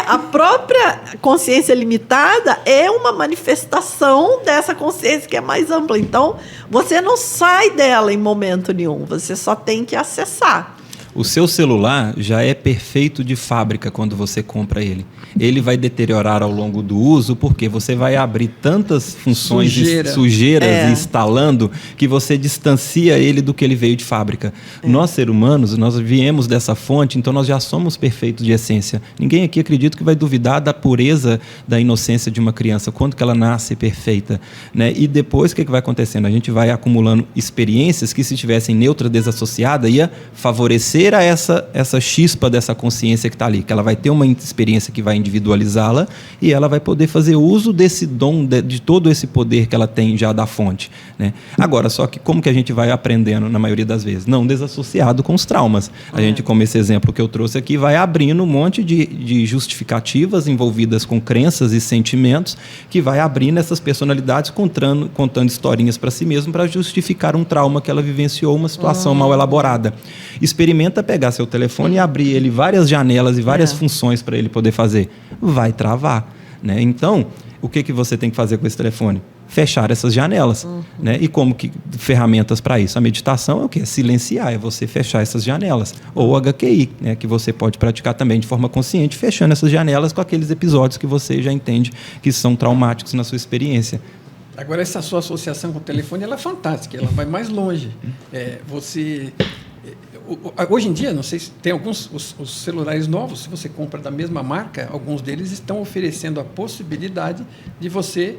A própria consciência limitada é uma manifestação dessa consciência que é mais ampla. Então, você não sai dela em momento nenhum, você só tem que acessar. O seu celular já é perfeito de fábrica quando você compra ele. Ele vai deteriorar ao longo do uso porque você vai abrir tantas funções sujeiras instalando que você distancia ele do que ele veio de fábrica. Nós, seres humanos, nós viemos dessa fonte, então nós já somos perfeitos de essência. Ninguém aqui acredita que vai duvidar da pureza, da inocência de uma criança, quando que ela nasce perfeita, né? E depois o que vai acontecendo? A gente vai acumulando experiências que, se estivessem neutra, desassociada, ia favorecer a essa chispa dessa consciência que está ali, que ela vai ter uma experiência que vai individualizá-la e ela vai poder fazer uso desse dom, de todo esse poder que ela tem já da fonte, né? Agora, só que como que a gente vai aprendendo na maioria das vezes? Não desassociado com os traumas. A gente, como esse exemplo que eu trouxe aqui, vai abrindo um monte de justificativas envolvidas com crenças e sentimentos, que vai abrindo essas personalidades contando historinhas para si mesmo para justificar um trauma que ela vivenciou, uma situação mal elaborada. Experimenta pegar seu telefone e abrir ele várias janelas e várias funções para ele poder fazer. Vai travar, né? Então, o que você tem que fazer com esse telefone? Fechar essas janelas, né? E como que ferramentas para isso? A meditação é o quê? Silenciar, é você fechar essas janelas. Ou o HQI, né? Que você pode praticar também de forma consciente, fechando essas janelas com aqueles episódios que você já entende que são traumáticos na sua experiência. Agora, essa sua associação com o telefone, ela é fantástica, ela vai mais longe. Hoje em dia, não sei se tem alguns os celulares novos, se você compra da mesma marca, alguns deles estão oferecendo a possibilidade de você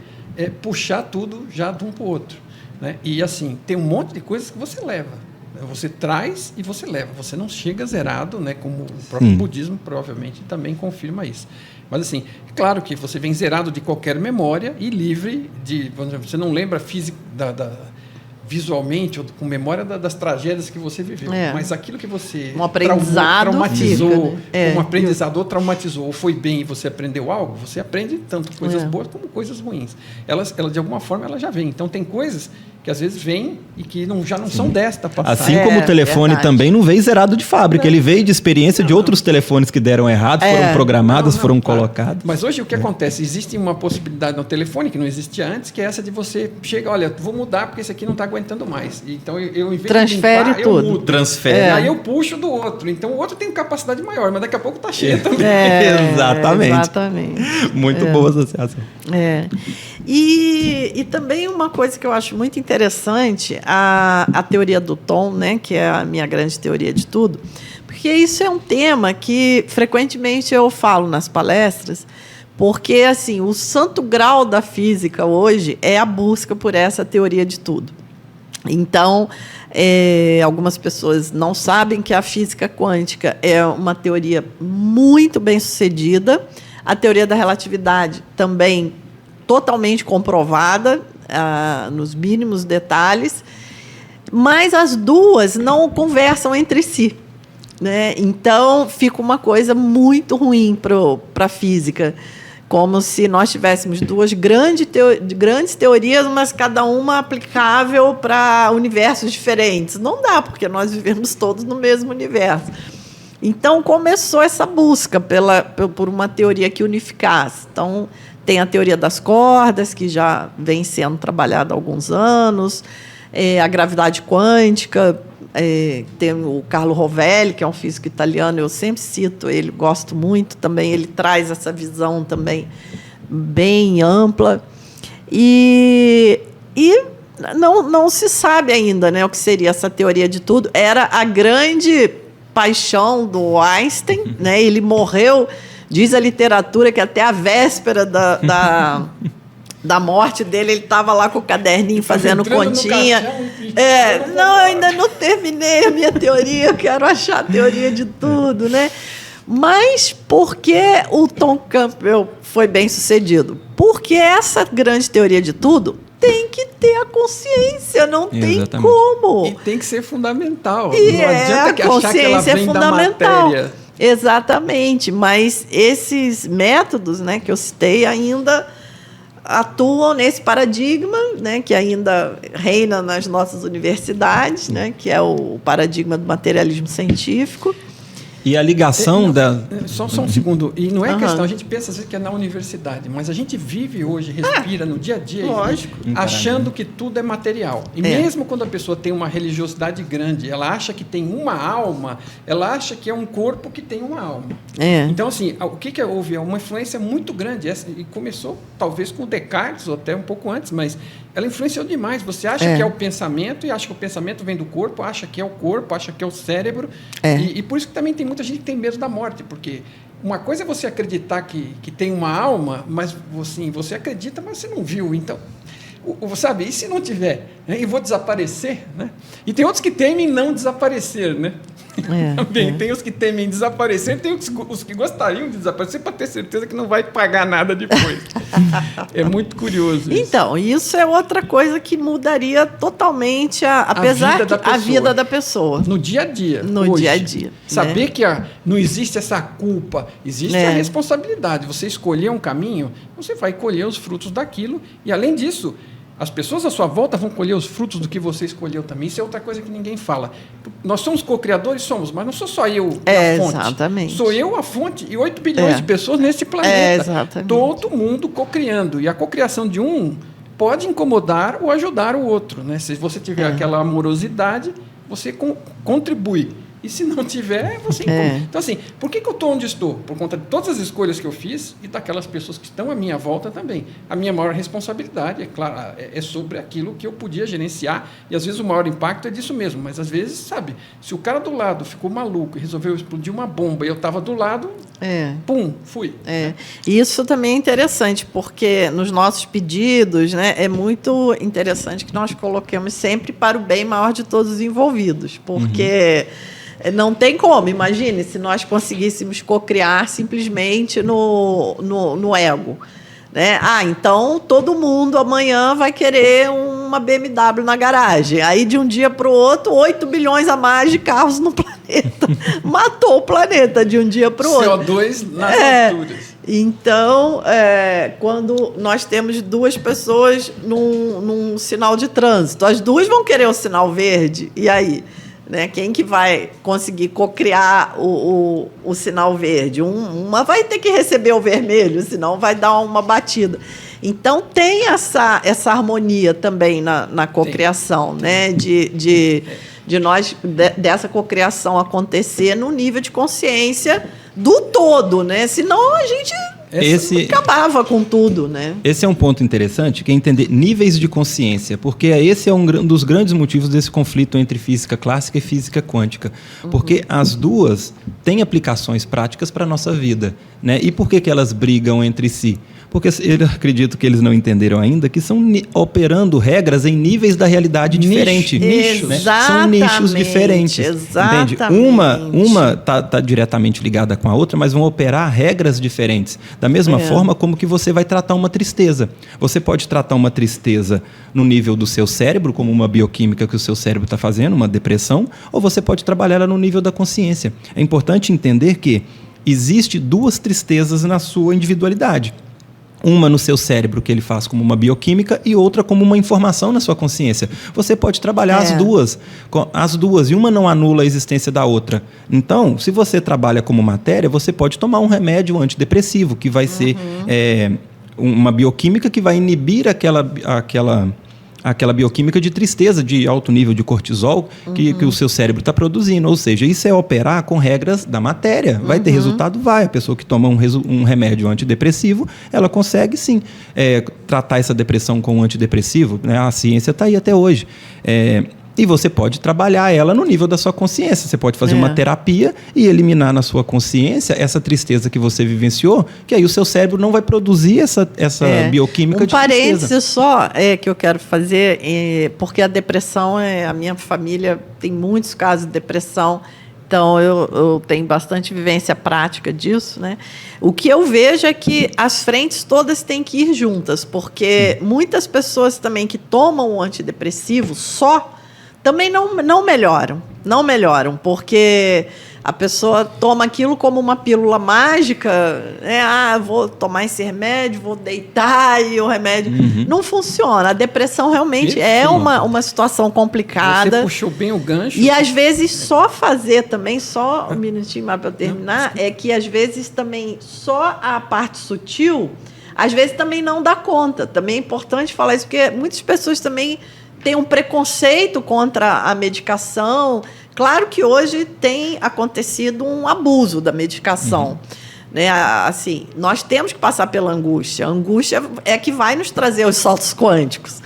puxar tudo já de um para o outro, né? E assim, tem um monte de coisas que você leva. Você traz e você leva. Você não chega zerado, né? Como o próprio budismo provavelmente também confirma isso. Mas assim, é claro que você vem zerado de qualquer memória e livre de... Você não lembra visualmente ou com memória das tragédias que você viveu, mas aquilo que você traumatizou, um aprendizado traumatizou, ou foi bem e você aprendeu algo, você aprende tanto coisas boas como coisas ruins. Ela de alguma forma ela já vem. Então tem coisas que às vezes vêm e que já não são desta passagem. Assim como o telefone também não veio zerado de fábrica, ele veio de experiência de outros telefones que deram errado, foram programados, foram colocados. Mas hoje o que acontece? Existe uma possibilidade no telefone que não existia antes, que é essa de você chega, olha, vou mudar porque esse aqui não está aguentando mais. Então eu em vez transfere de limpar, tudo. Eu mudo. Transfere. Aí eu puxo do outro. Então o outro tem capacidade maior, mas daqui a pouco está cheio também. Exatamente. Muito boa associação. E também uma coisa que eu acho muito interessante, a teoria do tom, né, que é a minha grande teoria de tudo, porque isso é um tema que frequentemente eu falo nas palestras, porque assim, o santo grau da física hoje é a busca por essa teoria de tudo. Então, algumas pessoas não sabem que a física quântica é uma teoria muito bem sucedida, a teoria da relatividade também totalmente comprovada, nos mínimos detalhes, mas as duas não conversam entre si, né? Então, fica uma coisa muito ruim para a física. como se nós tivéssemos duas grandes teorias, mas cada uma aplicável para universos diferentes. Não dá, porque nós vivemos todos no mesmo universo. Então, começou essa busca por uma teoria que unificasse. Então, tem a teoria das cordas, que já vem sendo trabalhada há alguns anos, a gravidade quântica. Tem o Carlo Rovelli, que é um físico italiano, eu sempre cito ele, gosto muito também, ele traz essa visão também bem ampla. E não se sabe ainda, né, o que seria essa teoria de tudo. Era a grande paixão do Einstein, né? Ele morreu, diz a literatura, que até a véspera da morte dele, ele estava lá com o caderninho fazendo continha. Não, eu ainda não terminei a minha teoria, eu quero achar a teoria de tudo, né? Mas por que o Tom Campbell foi bem sucedido? Porque essa grande teoria de tudo tem que ter a consciência, não tem como. E tem que ser fundamental. E não adianta a consciência achar que ela vem é fundamental. Da matéria. Exatamente, mas esses métodos, né, que eu citei ainda atuam nesse paradigma, né, que ainda reina nas nossas universidades, né, que é o paradigma do materialismo científico. E a ligação da... Só um segundo. E não é questão, a gente pensa às vezes que é na universidade, mas a gente vive hoje, respira no dia a dia, lógico, achando que tudo é material. E mesmo quando a pessoa tem uma religiosidade grande, ela acha que tem uma alma, ela acha que é um corpo que tem uma alma. Então, assim, o que houve? É uma influência muito grande. E começou, talvez, com o Descartes, ou até um pouco antes, mas ela influenciou demais. Você acha que é o pensamento, e acha que o pensamento vem do corpo, acha que é o corpo, acha que é o cérebro. E por isso que também tem muita gente que tem medo da morte, porque uma coisa é você acreditar que tem uma alma, mas assim, você acredita, mas você não viu. Então, sabe, e se não tiver? Né? E vou desaparecer? Né? E tem outros que temem não desaparecer, né? Tem os que temem desaparecer, tem os que gostariam de desaparecer para ter certeza que não vai pagar nada depois. É muito curioso isso. Então, isso é outra coisa que mudaria totalmente a vida da pessoa. No dia a dia. No dia a dia. Saber que não existe essa culpa, existe a responsabilidade. Você escolher um caminho, você vai colher os frutos daquilo. E, além disso, as pessoas à sua volta vão colher os frutos do que você escolheu também. Isso é outra coisa que ninguém fala. Nós somos co-criadores, mas não sou só eu a fonte. Exatamente. Sou eu a fonte e 8 bilhões de pessoas nesse planeta. Exatamente. Todo mundo co-criando. E a cocriação de um pode incomodar ou ajudar o outro. Né? Se você tiver aquela amorosidade, você contribui. E se não tiver, você incomoda. Então, assim, por que eu estou onde estou? Por conta de todas as escolhas que eu fiz e daquelas pessoas que estão à minha volta também. A minha maior responsabilidade, é claro, é sobre aquilo que eu podia gerenciar. E, às vezes, o maior impacto é disso mesmo. Mas, às vezes, sabe, se o cara do lado ficou maluco e resolveu explodir uma bomba e eu estava do lado, pum, fui. Isso também é interessante, porque nos nossos pedidos, né, é muito interessante que nós coloquemos sempre para o bem maior de todos os envolvidos. Porque... não tem como, imagine se nós conseguíssemos cocriar simplesmente no ego. Né? Então todo mundo amanhã vai querer uma BMW na garagem. Aí, de um dia para o outro, 8 bilhões a mais de carros no planeta. Matou o planeta de um dia para o outro. CO2 nas alturas. Então, quando nós temos duas pessoas num sinal de trânsito, as duas vão querer o sinal verde. E aí? Né? Quem que vai conseguir cocriar o sinal verde? Uma vai ter que receber o vermelho, senão vai dar uma batida. Então, tem essa harmonia também na cocriação, né? Dessa cocriação acontecer no nível de consciência do todo, né? Senão a gente acabava com tudo, né? Esse é um ponto interessante, que é entender níveis de consciência, porque esse é um dos grandes motivos desse conflito entre física clássica e física quântica, porque as duas têm aplicações práticas para a nossa vida, né? E por que elas brigam entre si? Porque eu acredito que eles não entenderam ainda que são operando regras em níveis da realidade diferentes. Nichos. Né? São nichos diferentes. Exatamente. Entende? Uma tá diretamente ligada com a outra, mas vão operar regras diferentes. Da mesma forma como que você vai tratar uma tristeza. Você pode tratar uma tristeza no nível do seu cérebro, como uma bioquímica que o seu cérebro está fazendo, uma depressão, ou você pode trabalhar ela no nível da consciência. É importante entender que existe duas tristezas na sua individualidade. uma no seu cérebro que ele faz como uma bioquímica e outra como uma informação na sua consciência. Você pode trabalhar as duas, e uma não anula a existência da outra. Então, se você trabalha como matéria, você pode tomar um remédio antidepressivo, que vai ser uma bioquímica que vai inibir aquela bioquímica de tristeza, de alto nível de cortisol que o seu cérebro está produzindo. Ou seja, isso é operar com regras da matéria. Vai ter resultado? Vai. A pessoa que toma um remédio antidepressivo, ela consegue, sim, tratar essa depressão com um antidepressivo. Né? A ciência está aí até hoje. E você pode trabalhar ela no nível da sua consciência. Você pode fazer uma terapia e eliminar na sua consciência essa tristeza que você vivenciou, que aí o seu cérebro não vai produzir essa bioquímica de tristeza. Um parênteses só que eu quero fazer, porque a depressão, a minha família tem muitos casos de depressão, então eu tenho bastante vivência prática disso, né? O que eu vejo é que as frentes todas têm que ir juntas, porque muitas pessoas também que tomam o antidepressivo também não melhoram, porque a pessoa toma aquilo como uma pílula mágica, vou tomar esse remédio, vou deitar e o remédio... Não funciona. A depressão realmente é uma situação complicada. Você puxou bem o gancho. E às vezes só um minutinho mais para eu terminar, é que às vezes também só a parte sutil, às vezes também não dá conta. Também é importante falar isso, porque muitas pessoas também tem um preconceito contra a medicação. Claro que hoje tem acontecido um abuso da medicação. Né? Assim, nós temos que passar pela angústia. A angústia é que vai nos trazer os saltos quânticos.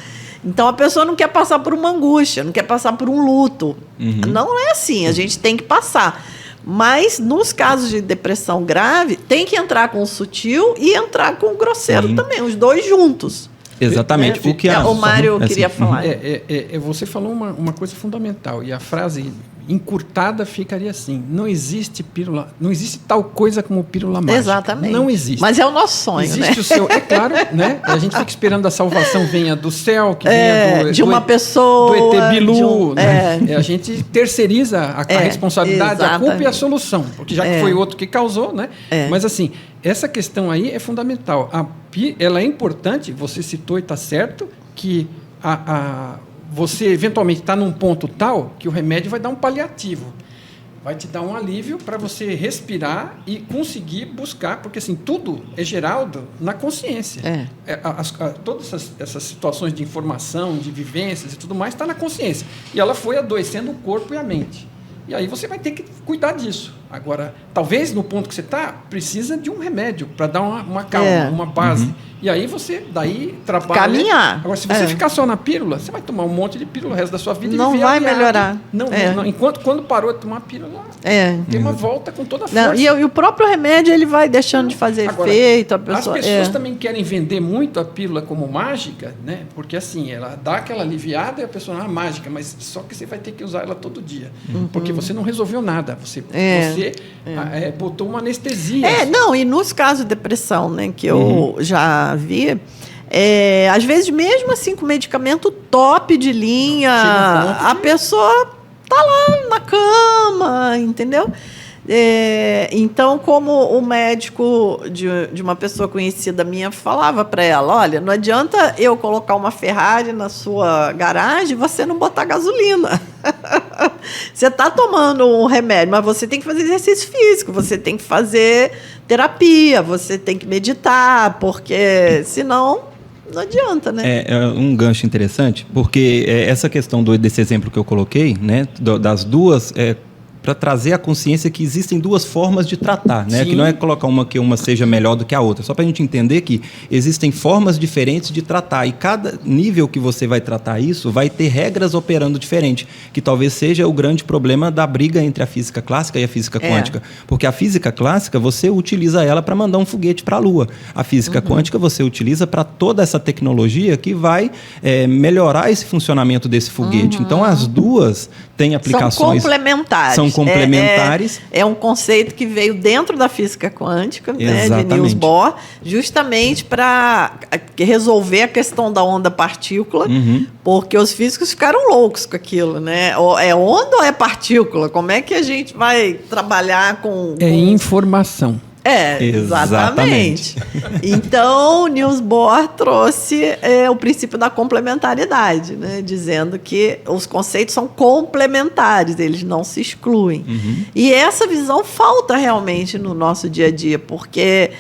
Então, a pessoa não quer passar por uma angústia, não quer passar por um luto. Não é assim, a gente tem que passar. Mas, nos casos de depressão grave, tem que entrar com o sutil e entrar com o grosseiro também, os dois juntos. Exatamente. O Mário queria falar. Você falou uma coisa fundamental, e a frase encurtada ficaria assim: não existe tal coisa como pílula mágica. Exatamente. Não existe. Mas é o nosso sonho, existe, né? O seu, é claro, né? A gente fica esperando a salvação venha do céu, que venha de uma pessoa, do ET Bilu, né? A gente terceiriza a responsabilidade, a culpa e a solução, porque já que foi outro que causou, né? Mas assim, essa questão aí é fundamental. Ela é importante, você citou e está certo, que você eventualmente está num ponto tal que o remédio vai dar um paliativo, vai te dar um alívio para você respirar e conseguir buscar, porque assim, tudo é gerado na consciência. Todas essas situações de informação, de vivências e tudo mais, está na consciência. E ela foi adoecendo o corpo e a mente. E aí você vai ter que cuidar disso. Agora, talvez no ponto que você está, precisa de um remédio para dar uma calma, uma base. E aí você, trabalha... Caminhar. Agora, se você ficar só na pílula, você vai tomar um monte de pílula o resto da sua vida e não viver vai melhorar. Não, quando parou de tomar pílula, tem uma volta com toda a força. Não, e o próprio remédio, ele vai deixando de fazer efeito. As pessoas também querem vender muito a pílula como mágica, né? Porque assim, ela dá aquela aliviada e a pessoa, mágica, mas só que você vai ter que usar ela todo dia. Porque você não resolveu nada. Você botou uma anestesia. E nos casos de depressão, né, que eu já vi, às vezes, mesmo assim, com medicamento top de linha, a pessoa tá lá na cama, entendeu? Então, como o médico de uma pessoa conhecida minha falava para ela, olha, não adianta eu colocar uma Ferrari na sua garagem e você não botar gasolina. Você está tomando um remédio, mas você tem que fazer exercício físico, você tem que fazer terapia, você tem que meditar, porque senão não adianta, né? É um gancho interessante, porque essa questão desse exemplo que eu coloquei, né, das duas... para trazer a consciência que existem duas formas de tratar, né? Que não é colocar que uma seja melhor do que a outra, só para a gente entender que existem formas diferentes de tratar, e cada nível que você vai tratar isso vai ter regras operando diferente, que talvez seja o grande problema da briga entre a física clássica e a física quântica, porque a física clássica você utiliza ela para mandar um foguete para a Lua, a física quântica você utiliza para toda essa tecnologia que vai melhorar esse funcionamento desse foguete. Então as duas têm aplicações... São complementares. É um conceito que veio dentro da física quântica, né, de Niels Bohr, justamente para resolver a questão da onda-partícula, porque os físicos ficaram loucos com aquilo, né? É onda ou é partícula? Como é que a gente vai trabalhar com... informação. Exatamente. Então, Niels Bohr trouxe o princípio da complementaridade, né? Dizendo que os conceitos são complementares, eles não se excluem. E essa visão falta realmente no nosso dia a dia, porque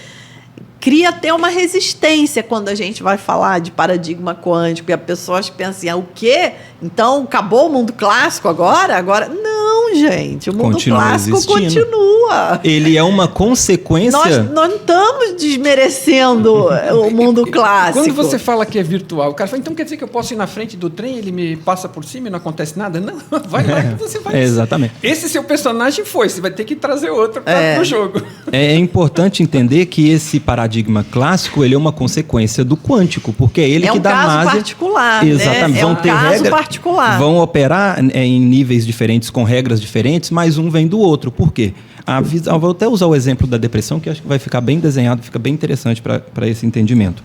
cria até uma resistência quando a gente vai falar de paradigma quântico e a pessoa pensa assim, o quê? Então, acabou o mundo clássico agora? Não, gente, o mundo Continua clássico existindo. continua. Ele é uma consequência... Nós não estamos desmerecendo o mundo clássico. Quando você fala que é virtual, o cara fala, então quer dizer que eu posso ir na frente do trem, ele me passa por cima e não acontece nada? Não, vai lá que você vai. Exatamente. Esse seu personagem você vai ter que trazer outro para o jogo. É importante entender que esse paradigma clássico, ele é uma consequência do quântico, porque é ele que dá base... É um caso particular, Exatamente. né? Vão ter caso particular. Vão operar em níveis diferentes, com regras diferentes, mas um vem do outro. Por quê? Eu vou até usar o exemplo da depressão, que acho que vai ficar bem desenhado, fica bem interessante para esse entendimento.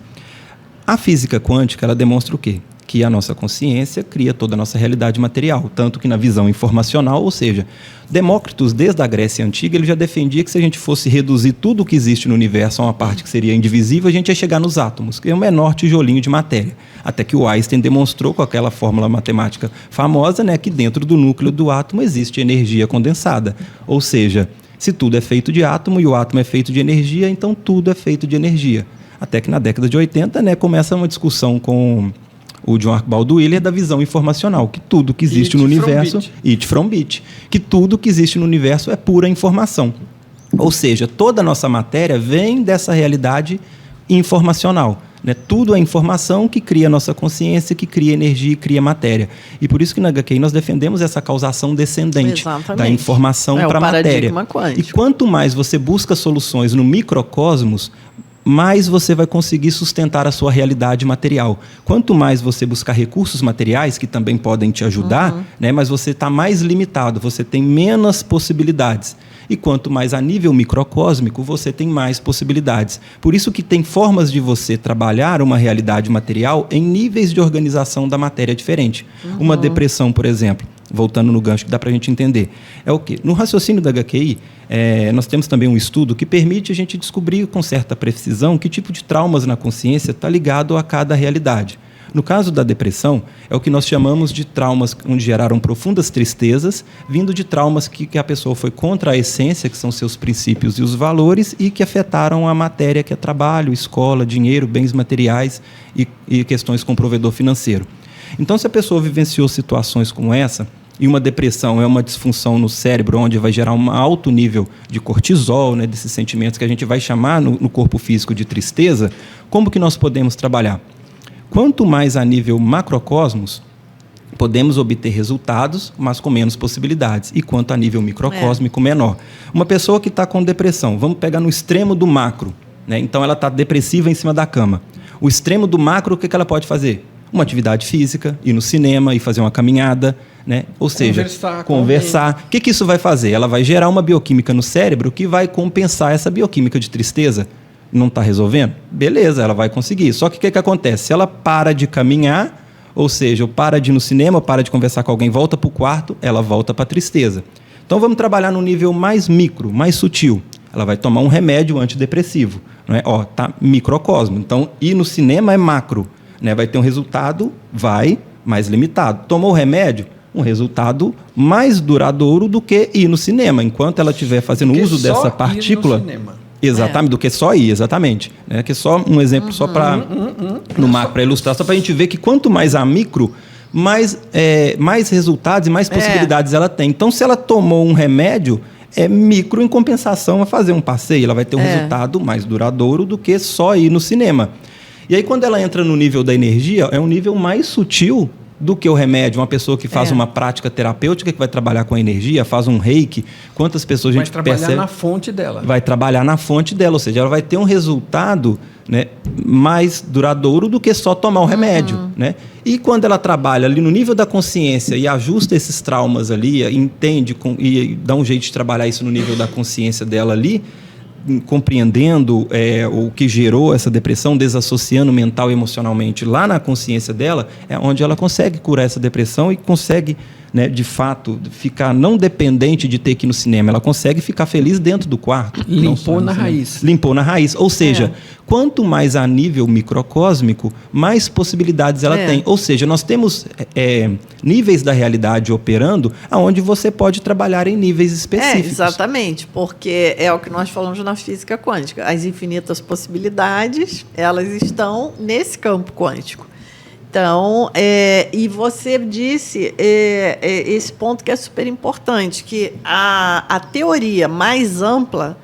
A física quântica, ela demonstra o quê? Que a nossa consciência cria toda a nossa realidade material, tanto que na visão informacional, ou seja, Demócrito, desde a Grécia Antiga, ele já defendia que se a gente fosse reduzir tudo o que existe no universo a uma parte que seria indivisível, a gente ia chegar nos átomos, que é o menor tijolinho de matéria. Até que o Einstein demonstrou com aquela fórmula matemática famosa, né, que dentro do núcleo do átomo existe energia condensada. Ou seja, se tudo é feito de átomo e o átomo é feito de energia, então tudo é feito de energia. Até que na década de 80, né, começa uma discussão com o John Archibald Wheeler da visão informacional, que tudo que existe no universo... It from bit. Que tudo que existe no universo é pura informação. Ou seja, toda a nossa matéria vem dessa realidade informacional. Né? Tudo é informação que cria a nossa consciência, que cria energia e cria matéria. E por isso que na HQI nós defendemos essa causação descendente. Exatamente. Da informação para a matéria. Quântico. E quanto mais você busca soluções no microcosmos, mais você vai conseguir sustentar a sua realidade material. Quanto mais você buscar recursos materiais, que também podem te ajudar, né, mas você está mais limitado, você tem menos possibilidades. E quanto mais a nível microcósmico, você tem mais possibilidades. Por isso que tem formas de você trabalhar uma realidade material em níveis de organização da matéria diferente. Uma depressão, por exemplo, voltando no gancho que dá para a gente entender, é o quê? No raciocínio da HQI, nós temos também um estudo que permite a gente descobrir com certa precisão que tipo de traumas na consciência está ligado a cada realidade. No caso da depressão, é o que nós chamamos de traumas onde geraram profundas tristezas, vindo de traumas que a pessoa foi contra a essência, que são seus princípios e os valores, e que afetaram a matéria, que é trabalho, escola, dinheiro, bens materiais e questões com provedor financeiro. Então, se a pessoa vivenciou situações como essa, e uma depressão é uma disfunção no cérebro, onde vai gerar um alto nível de cortisol, né, desses sentimentos que a gente vai chamar no corpo físico de tristeza, como que nós podemos trabalhar? Quanto mais a nível macrocosmos, podemos obter resultados, mas com menos possibilidades. E quanto a nível microcósmico, menor. Uma pessoa que está com depressão, vamos pegar no extremo do macro, né? Então ela está depressiva em cima da cama. O extremo do macro, o que ela pode fazer? Uma atividade física, ir no cinema, ir fazer uma caminhada, né? Ou seja, conversar. O que isso vai fazer? Ela vai gerar uma bioquímica no cérebro que vai compensar essa bioquímica de tristeza. Não está resolvendo? Beleza, ela vai conseguir. Só que o que acontece? Se ela para de caminhar, ou seja, ou para de ir no cinema, ou para de conversar com alguém, volta para o quarto, ela volta para a tristeza. Então vamos trabalhar no nível mais micro, mais sutil. Ela vai tomar um remédio antidepressivo. Não é? Tá microcosmo. Então ir no cinema é macro. Né? Vai ter um resultado, mais limitado. Tomou o remédio, um resultado mais duradouro do que ir no cinema. Enquanto ela estiver fazendo uso dessa partícula... Exatamente, do que só ir, exatamente. Que é só um exemplo só para no macro, para ilustrar, só para a gente ver que quanto mais a micro, mais resultados e mais possibilidades ela tem. Então, se ela tomou um remédio, é micro em compensação a fazer um passeio. Ela vai ter um resultado mais duradouro do que só ir no cinema. E aí, quando ela entra no nível da energia, é um nível mais sutil do que o remédio. Uma pessoa que faz uma prática terapêutica, que vai trabalhar com a energia, faz um reiki, quantas pessoas a gente percebe... Vai trabalhar na fonte dela. Vai trabalhar na fonte dela, ou seja, ela vai ter um resultado, né, mais duradouro do que só tomar o remédio. Né? E quando ela trabalha ali no nível da consciência e ajusta esses traumas ali, entende e dá um jeito de trabalhar isso no nível da consciência dela ali, compreendendo o que gerou essa depressão, desassociando mental e emocionalmente lá na consciência dela, é onde ela consegue curar essa depressão e consegue né, de fato, ficar não dependente de ter que ir no cinema. Ela consegue ficar feliz dentro do quarto. Limpou na raiz. Limpou na raiz. Ou seja, quanto mais a nível microcósmico, mais possibilidades ela tem. Ou seja, nós temos níveis da realidade operando onde você pode trabalhar em níveis específicos. Exatamente, porque é o que nós falamos na física quântica. As infinitas possibilidades, elas estão nesse campo quântico. Então, e você disse esse ponto que é super importante, que a teoria mais ampla,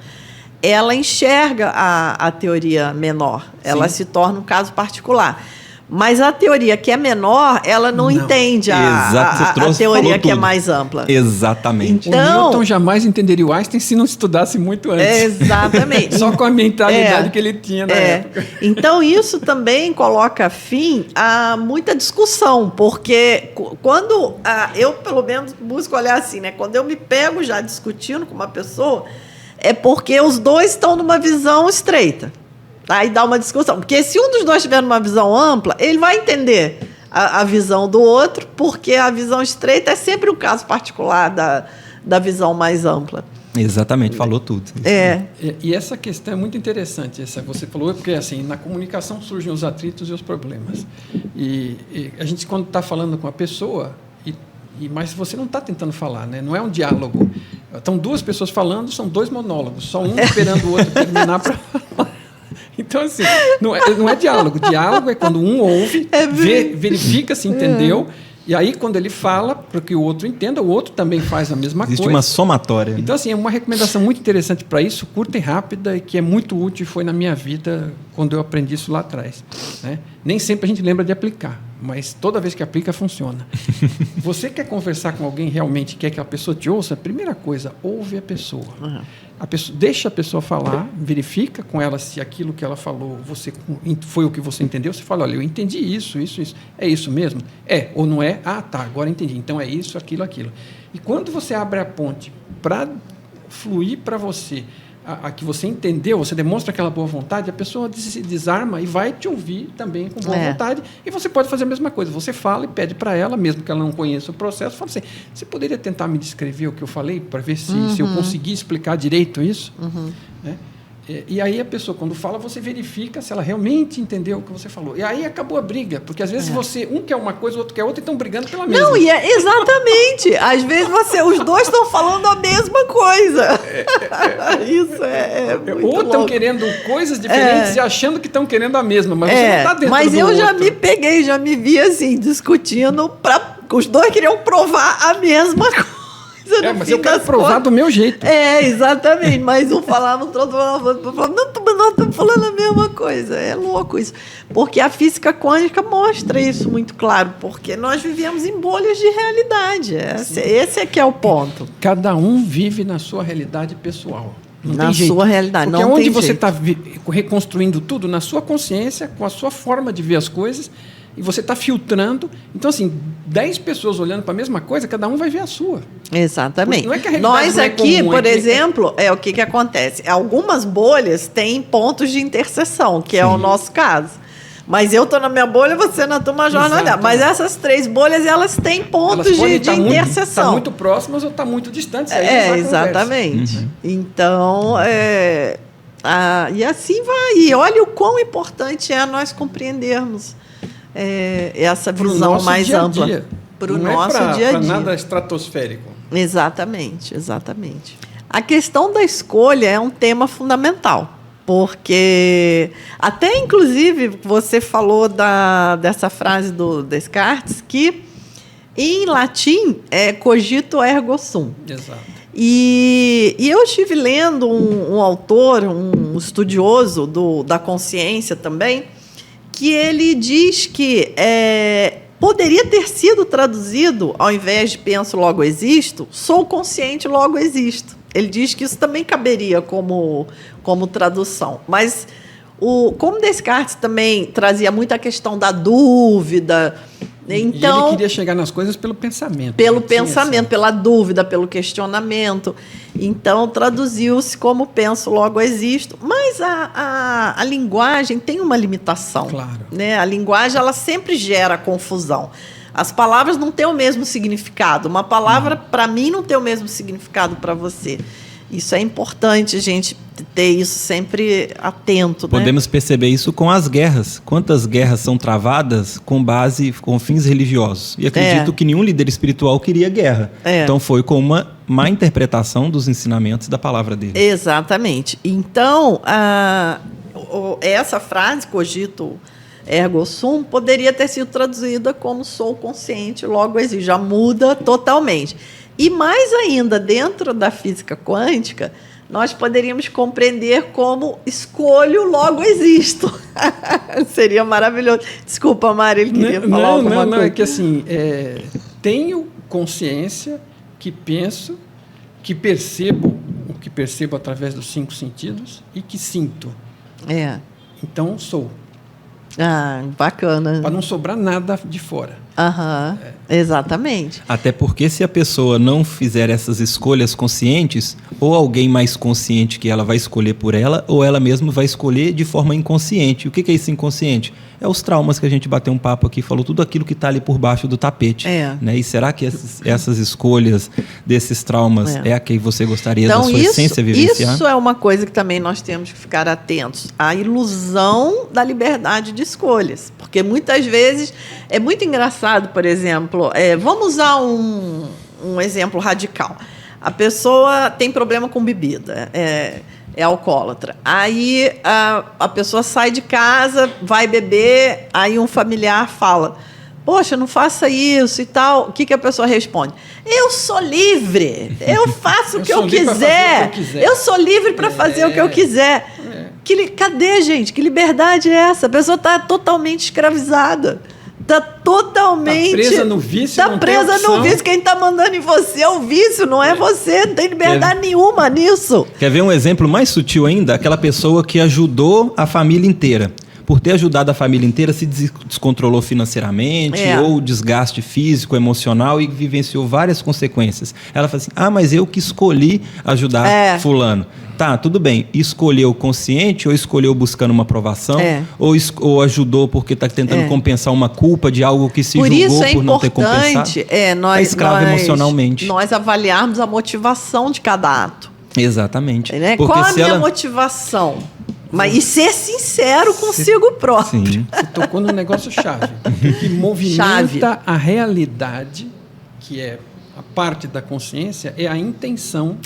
ela enxerga a teoria menor, ela se torna um caso particular. Mas a teoria que é menor, ela não entende a teoria que é mais ampla. Exatamente. Então, o Newton jamais entenderia o Einstein se não estudasse muito antes. Exatamente. Só com a mentalidade que ele tinha na época. Então, isso também coloca fim a muita discussão, porque quando eu, pelo menos, busco olhar assim, né? Quando eu me pego já discutindo com uma pessoa, é porque os dois estão numa visão estreita. Aí dá uma discussão. Porque se um dos dois tiver uma visão ampla, ele vai entender a visão do outro, porque a visão estreita é sempre o caso particular da visão mais ampla. Exatamente, falou tudo. E essa questão é muito interessante. Essa você falou, porque assim, na comunicação surgem os atritos e os problemas. E a gente, quando está falando com a pessoa, mas você não está tentando falar, né? Não é um diálogo. Estão duas pessoas falando, são dois monólogos, só um esperando o outro terminar para falar. Então, assim, não é diálogo. Diálogo é quando um ouve, verifica se entendeu, e aí, quando ele fala, para que o outro entenda, o outro também faz a mesma coisa. Existe uma somatória. Então, assim, é uma recomendação muito interessante para isso, curta e rápida, e que é muito útil e foi na minha vida quando eu aprendi isso lá atrás. Né? Nem sempre a gente lembra de aplicar, mas toda vez que aplica, funciona. Você quer conversar com alguém, realmente quer que a pessoa te ouça? Primeira coisa, ouve a pessoa. Deixa a pessoa falar, verifica com ela se aquilo que ela falou foi o que você entendeu. Você fala, olha, eu entendi isso. É isso mesmo? É, ou não é? Ah, tá, agora entendi. Então é isso, aquilo. E quando você abre a ponte para fluir para você, a que você entendeu, você demonstra aquela boa vontade, a pessoa se desarma e vai te ouvir também com boa vontade. E você pode fazer a mesma coisa. Você fala e pede para ela, mesmo que ela não conheça o processo, fala assim, você poderia tentar me descrever o que eu falei, para ver se eu conseguir explicar direito isso? Né? E aí a pessoa, quando fala, você verifica se ela realmente entendeu o que você falou. E aí acabou a briga, porque às vezes um quer uma coisa, o outro quer outra, e estão brigando pela mesma. Não, e exatamente. Às vezes os dois estão falando a mesma coisa. Isso é muito ou estão querendo coisas diferentes e achando que estão querendo a mesma, mas você não está dentro do outro. Mas eu já me vi assim, discutindo, os dois queriam provar a mesma coisa. Mas eu quero provar do meu jeito. Exatamente. Mas um falava, o outro falava, não estamos falando a mesma coisa. É louco isso. Porque a física quântica mostra isso muito claro, porque nós vivemos em bolhas de realidade. Esse é que é o ponto. Cada um vive na sua realidade pessoal. Na sua realidade, porque não tem jeito. Porque onde você está reconstruindo tudo, na sua consciência, com a sua forma de ver as coisas, e você está filtrando. Então, assim, 10 pessoas olhando para a mesma coisa, cada um vai ver a sua. Exatamente. Não é que a realidade nós não é aqui, comum, por exemplo, o que acontece? Algumas bolhas têm pontos de interseção, que é o nosso caso. Mas eu estou na minha bolha, você na tua major. Mas essas 3 bolhas, elas têm pontos de interseção. Estão muito próximas ou estão muito distantes. Exatamente. Então, e assim vai. E olha o quão importante é nós compreendermos essa visão mais ampla. Para o nosso dia a dia. Para nada estratosférico. Exatamente. A questão da escolha é um tema fundamental. Porque, até inclusive, você falou dessa frase do Descartes, que em latim é cogito ergo sum. Exato. E eu estive lendo um autor, um estudioso da consciência também, que ele diz que poderia ter sido traduzido, ao invés de penso, logo existo, sou consciente, logo existo. Ele diz que isso também caberia como tradução. Mas, como Descartes também trazia muito a questão da dúvida, então, e ele queria chegar nas coisas pelo pensamento. Pelo pensamento, pela dúvida, pelo questionamento. Então, traduziu-se como penso, logo existo. Mas a linguagem tem uma limitação. Claro. Né? A linguagem ela sempre gera confusão. As palavras não têm o mesmo significado. Uma palavra, para mim, não tem o mesmo significado para você. Isso é importante, a gente ter isso sempre atento. Podemos perceber isso com as guerras. Quantas guerras são travadas com fins religiosos? E acredito que nenhum líder espiritual queria guerra. Então foi com uma má interpretação dos ensinamentos da palavra dele. Exatamente. Então, essa frase, cogito ergo sum, poderia ter sido traduzida como sou consciente, logo existo. Já muda totalmente. E mais ainda, dentro da física quântica, nós poderíamos compreender como escolho, logo existo. Seria maravilhoso. Desculpa, Mari, ele queria falar alguma coisa. Não, é que assim, tenho consciência que penso, que percebo, o que percebo através dos 5 sentidos e que sinto. Então, sou. Bacana. Para não sobrar nada de fora. Exatamente. Até porque se a pessoa não fizer essas escolhas conscientes, ou alguém mais consciente que ela vai escolher por ela, ou ela mesma vai escolher de forma inconsciente. O que é isso inconsciente? É os traumas que a gente bateu um papo aqui, falou tudo aquilo que está ali por baixo do tapete. Né? E será que essas escolhas desses traumas é a que você gostaria da sua essência vivenciar? Isso é uma coisa que também nós temos que ficar atentos. A ilusão da liberdade de escolhas. Porque muitas vezes é muito engraçado, por exemplo, vamos usar um exemplo radical. A pessoa tem problema com bebida, é alcoólatra. Aí a pessoa sai de casa, vai beber, aí um familiar fala: poxa, não faça isso e tal. O que a pessoa responde? Eu sou livre, eu faço o que eu quiser. Eu sou livre para fazer o que eu quiser. Cadê, gente? Que liberdade é essa? A pessoa está totalmente escravizada. Está totalmente... Está presa no vício. Está presa no vício. Quem está mandando em você é o vício, não é você. Não tem liberdade nenhuma nisso. Quer ver um exemplo mais sutil ainda? Aquela pessoa que ajudou a família inteira. Por ter ajudado a família inteira, se descontrolou financeiramente, ou desgaste físico, emocional, e vivenciou várias consequências. Ela fala assim: mas eu que escolhi ajudar fulano. Tá, tudo bem. Escolheu consciente ou escolheu buscando uma aprovação? Ou ajudou porque está tentando compensar uma culpa de algo que se julgou por não ter compensado? Por isso é importante escravo emocionalmente. Nós avaliarmos a motivação de cada ato. Exatamente. Qual a minha motivação? E ser sincero consigo próprio. Sim. Você tocou num negócio chave. Que movimenta a realidade, que é a parte da consciência, é a intenção.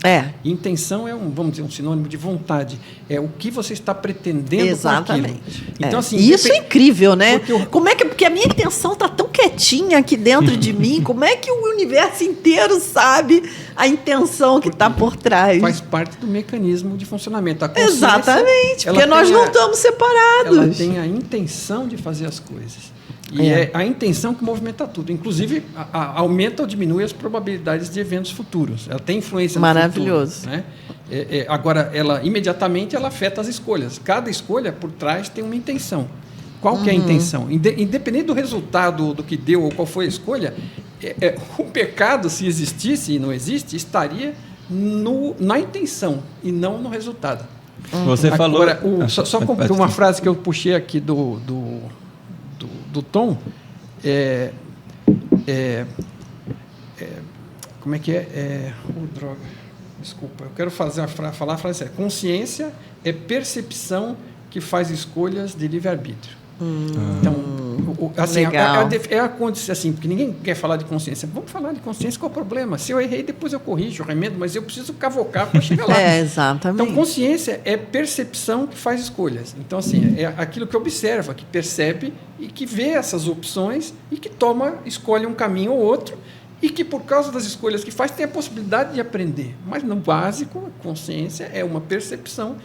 Intenção é vamos dizer, um sinônimo de vontade. É o que você está pretendendo. Exatamente. Com aquilo. Então, assim, isso é incrível, né? Porque a minha intenção está tão quietinha aqui dentro de mim. Como é que o universo inteiro sabe a intenção que está por trás? Faz parte do mecanismo de funcionamento. Exatamente, porque nós não estamos separados. Ela tem a intenção de fazer as coisas. E é a intenção que movimenta tudo. Inclusive, aumenta ou diminui as probabilidades de eventos futuros. Ela tem influência no Maravilhoso. futuro. Né? Agora, imediatamente ela afeta as escolhas. Cada escolha, por trás, tem uma intenção. Qual que é a intenção? Independente do resultado, do que deu ou qual foi a escolha, o pecado, se existisse e não existe, estaria na intenção e não no resultado. Você falou... Agora, só uma frase que eu puxei aqui do Tom, como é que é? Droga, desculpa, eu quero falar a frase séria. Consciência é percepção que faz escolhas de livre-arbítrio. Então, assim, a condição, assim, porque ninguém quer falar de consciência. Vamos falar de consciência, qual é o problema? Se eu errei, depois eu corrijo, eu remedo, mas eu preciso cavocar para chegar lá. Exatamente. Então, consciência é percepção que faz escolhas. Então, assim, é aquilo que observa, que percebe e que vê essas opções e que escolhe um caminho ou outro e que, por causa das escolhas que faz, tem a possibilidade de aprender. Mas, no básico, a consciência é uma percepção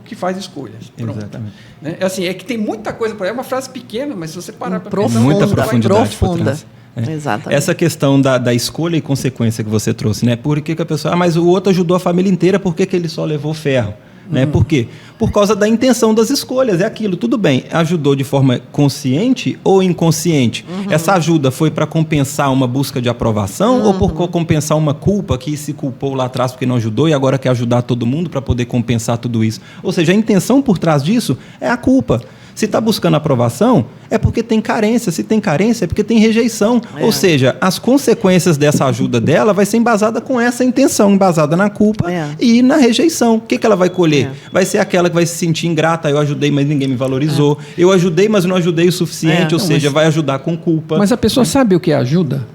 que faz escolhas. Pronto. Exatamente. É que tem muita coisa para ela, é uma frase pequena, mas se você parar para pensar... Muita profundidade por trás. Exatamente. Essa questão da escolha e consequência que você trouxe, né? Por que a pessoa... mas o outro ajudou a família inteira, por que ele só levou ferro? Né? Por quê? Por causa da intenção das escolhas. É aquilo, tudo bem. Ajudou de forma consciente ou inconsciente? Essa ajuda foi para compensar uma busca de aprovação ou por compensar uma culpa que se culpou lá atrás porque não ajudou e agora quer ajudar todo mundo para poder compensar tudo isso? Ou seja, a intenção por trás disso é a culpa. Se está buscando aprovação, é porque tem carência. Se tem carência, é porque tem rejeição. Ou seja, as consequências dessa ajuda dela vai ser embasada com essa intenção, embasada na culpa e na rejeição. O que ela vai colher? Vai ser aquela que vai se sentir ingrata. Eu ajudei, mas ninguém me valorizou. Eu ajudei, mas não ajudei o suficiente. Ou seja, vai ajudar com culpa. Mas a pessoa sabe o que é ajuda?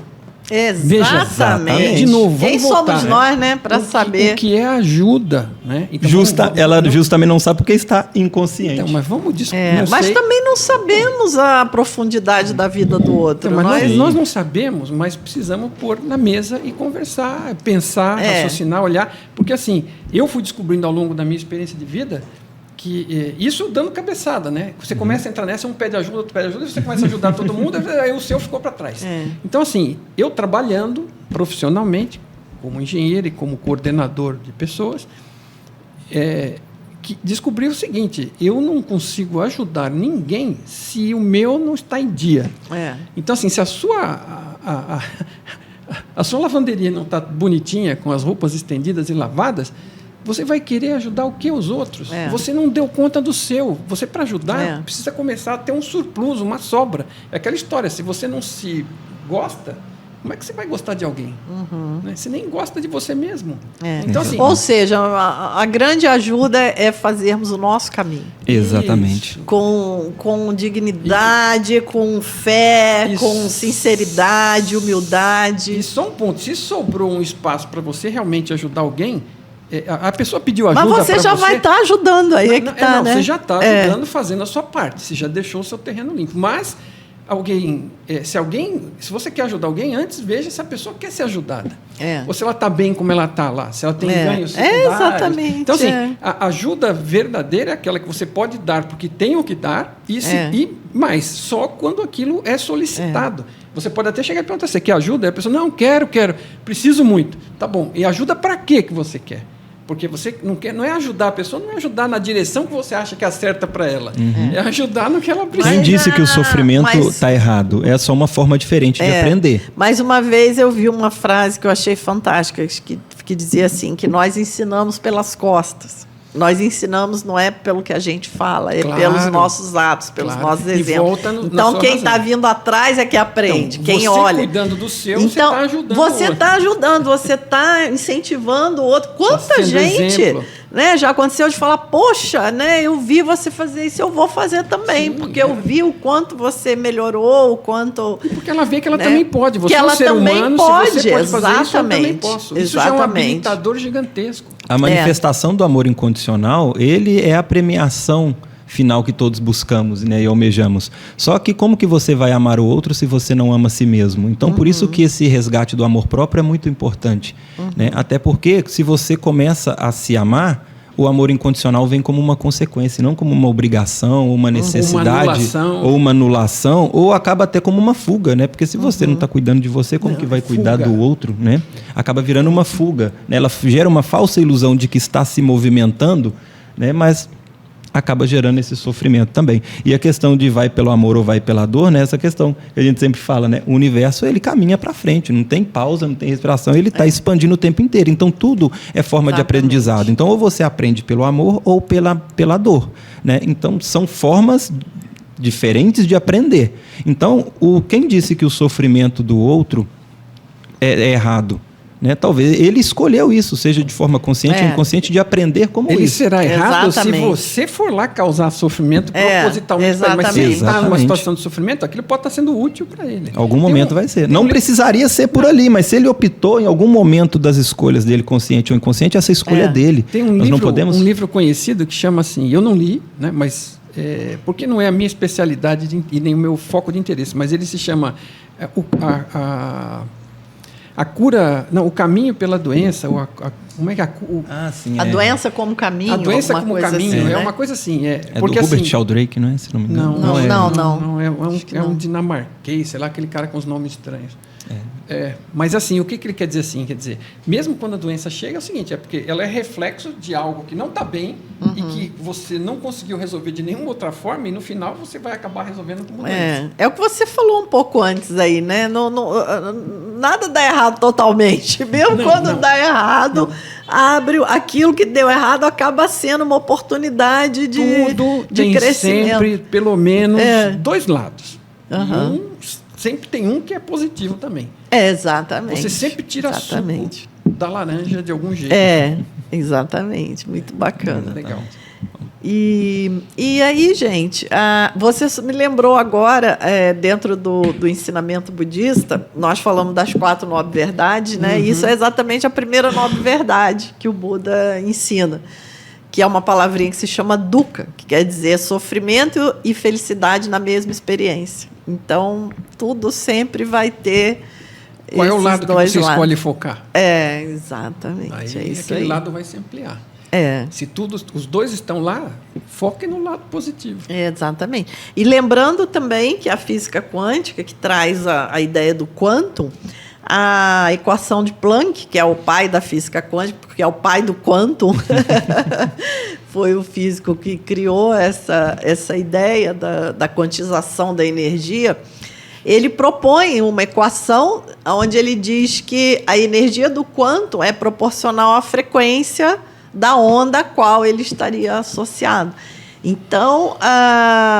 Exatamente. De novo, vamos quem voltar, somos nós, né, para saber o que é ajuda, né? Então, ela justamente não sabe porque está inconsciente. Então, mas vamos discutir. Mas também não sabemos a profundidade da vida do outro. Então, mas nós não sabemos, mas precisamos pôr na mesa e conversar, pensar, raciocinar, olhar, porque assim, eu fui descobrindo ao longo da minha experiência de vida que isso dando cabeçada, né? Você começa a entrar nessa, um pede ajuda, outro pede ajuda, você começa a ajudar todo mundo, aí o seu ficou para trás. Então, assim, eu trabalhando profissionalmente, como engenheiro e como coordenador de pessoas, que descobri o seguinte: eu não consigo ajudar ninguém se o meu não está em dia. Então, assim, se a sua lavanderia não está bonitinha, com as roupas estendidas e lavadas, você vai querer ajudar o que os outros? Você não deu conta do seu. Você, para ajudar, precisa começar a ter um surplus, uma sobra. É aquela história, se você não se gosta, como é que você vai gostar de alguém? Né? Você nem gosta de você mesmo. Então, assim, ou seja, a grande ajuda é fazermos o nosso caminho. Exatamente. Com dignidade, com fé, com sinceridade, humildade. E só um ponto, se sobrou um espaço para você realmente ajudar alguém, a pessoa pediu ajuda. Mas você já vai estar ajudando aí, né? Você já está ajudando, fazendo a sua parte. Você já deixou o seu terreno limpo. Mas se você quer ajudar alguém, antes veja se a pessoa quer ser ajudada. Ou se ela está bem como ela está lá, se ela tem ganhos secundários. Exatamente. Então, assim, a ajuda verdadeira é aquela que você pode dar porque tem o que dar e mais, só quando aquilo é solicitado. Você pode até chegar e perguntar: você quer ajuda? E a pessoa: não, quero, preciso muito. Tá bom, e ajuda para quê que você quer? Porque você não é ajudar a pessoa, não é ajudar na direção que você acha que é certa para ela. É ajudar no que ela precisa. Quem disse que o sofrimento está errado? É só uma forma diferente de aprender. Mais uma vez eu vi uma frase que eu achei fantástica, que dizia assim, que nós ensinamos pelas costas. Nós ensinamos não é pelo que a gente fala, é pelos nossos atos, pelos nossos exemplos. Então, quem está vindo atrás é que aprende. Então, quem olha. Cuidando do seu, você está ajudando. Você está ajudando, você está incentivando o outro. Quanta gente, né, já aconteceu de falar: poxa, né, eu vi você fazer isso, eu vou fazer também, porque eu vi o quanto você melhorou, o quanto. Porque ela vê que ela também pode. Você é um ser humano, se você pode fazer isso, eu também posso. Isso já é um habilitador gigantesco. A manifestação do amor incondicional, ele é a premiação final que todos buscamos, né, e almejamos. Só que como que você vai amar o outro se você não ama a si mesmo? Então, por isso que esse resgate do amor próprio é muito importante. Né? Até porque, se você começa a se amar, o amor incondicional vem como uma consequência, não como uma obrigação, uma necessidade, ou uma anulação, ou acaba até como uma fuga, né? Porque se você não está cuidando de você, como que vai cuidar do outro, né? Acaba virando uma fuga, né? Ela gera uma falsa ilusão de que está se movimentando, né? Mas acaba gerando esse sofrimento também. E a questão de vai pelo amor ou vai pela dor, né? Essa questão que a gente sempre fala, né? O universo, ele caminha para frente, não tem pausa, não tem respiração, ele está expandindo o tempo inteiro. Então, tudo é forma de aprendizado. Então, ou você aprende pelo amor ou pela dor, né? Então, são formas diferentes de aprender. Então, quem disse que o sofrimento do outro é errado? Né? Talvez ele escolheu isso, seja de forma consciente ou inconsciente, de aprender como ele isso. Ele será errado se você for lá causar sofrimento propositalmente. Mas se ele está numa situação de sofrimento, aquilo pode estar sendo útil para ele. Em algum momento vai ser. Não precisaria ser por ali, mas se ele optou em algum momento das escolhas dele, consciente ou inconsciente, essa escolha é dele. Tem um livro conhecido que chama assim, eu não li, né, mas porque não é a minha especialidade e nem o meu foco de interesse, mas ele se chama a cura, não, o caminho pela doença, como é que a doença como caminho, a doença como caminho, assim, é uma coisa assim, porque do Robert Sheldrake, não é? Se não me engano. Não, é um dinamarquês, sei lá, aquele cara com os nomes estranhos. Mas assim, o que ele quer dizer assim? Quer dizer, mesmo quando a doença chega, é o seguinte, é porque ela é reflexo de algo que não está bem e que você não conseguiu resolver de nenhuma outra forma e no final você vai acabar resolvendo com mudança. É o que você falou um pouco antes aí, né? Nada dá errado totalmente. Mesmo quando dá errado, abre aquilo que deu errado, acaba sendo uma oportunidade de crescimento. Sempre, pelo menos, dois lados. Sempre tem um que é positivo também. Exatamente. Você sempre tira suco da laranja de algum jeito. Exatamente. Muito bacana. Legal. E aí, gente, você me lembrou agora, dentro do ensinamento budista, nós falamos das 4 nobres verdades, né? Isso é exatamente a primeira nobre verdade que o Buda ensina, que é uma palavrinha que se chama dukkha, que quer dizer sofrimento e felicidade na mesma experiência. Então, tudo sempre vai ter. Qual é o lado que você escolhe focar? Exatamente. Aí, aquele lado vai se ampliar. Se os dois estão lá, foque no lado positivo. Exatamente. E lembrando também que a física quântica, que traz a ideia do quantum, a equação de Planck, que é o pai da física quântica, porque é o pai do quantum, foi o físico que criou essa ideia da quantização da energia. Ele propõe uma equação onde ele diz que a energia do quantum é proporcional à frequência da onda a qual ele estaria associado. Então,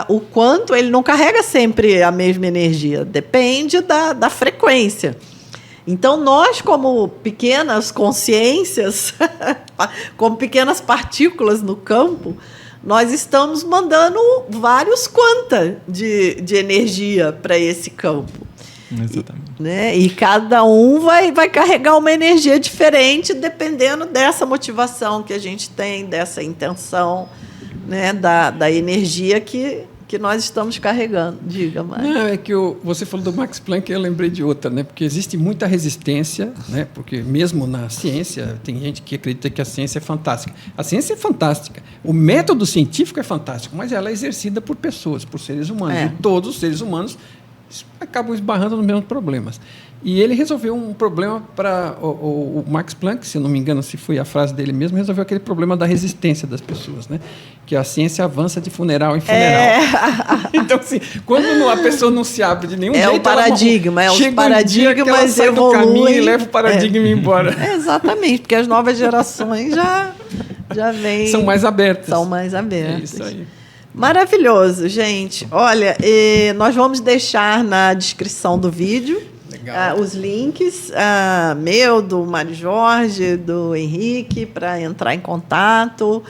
o quantum ele não carrega sempre a mesma energia, depende da frequência. Então, nós, como pequenas consciências, como pequenas partículas no campo, nós estamos mandando vários quanta de energia para esse campo. Exatamente. E cada um vai carregar uma energia diferente, dependendo dessa motivação que a gente tem, dessa intenção, né, da energia que nós estamos carregando. Diga, Mário. Não, é que você falou do Max Planck, eu lembrei de outra, né? Porque existe muita resistência, né? Porque mesmo na ciência, tem gente que acredita que a ciência é fantástica. A ciência é fantástica. O método científico é fantástico, mas ela é exercida por pessoas, por seres humanos. E todos os seres humanos acabam esbarrando nos mesmos problemas. E ele resolveu um problema para o Max Planck, se não me engano, se foi a frase dele mesmo, resolveu aquele problema da resistência das pessoas, né? Que a ciência avança de funeral em funeral. Então, assim, quando a pessoa não se abre de nenhum jeito, o paradigma, chega os paradigmas um dia que ela sai do caminho e leva o paradigma embora. Exatamente, porque as novas gerações já vêm... São mais abertas. São mais abertas. É isso aí. Maravilhoso, gente. Olha, nós vamos deixar na descrição do vídeo os links, meu, do Mário Jorge, do Henrique, para entrar em contato,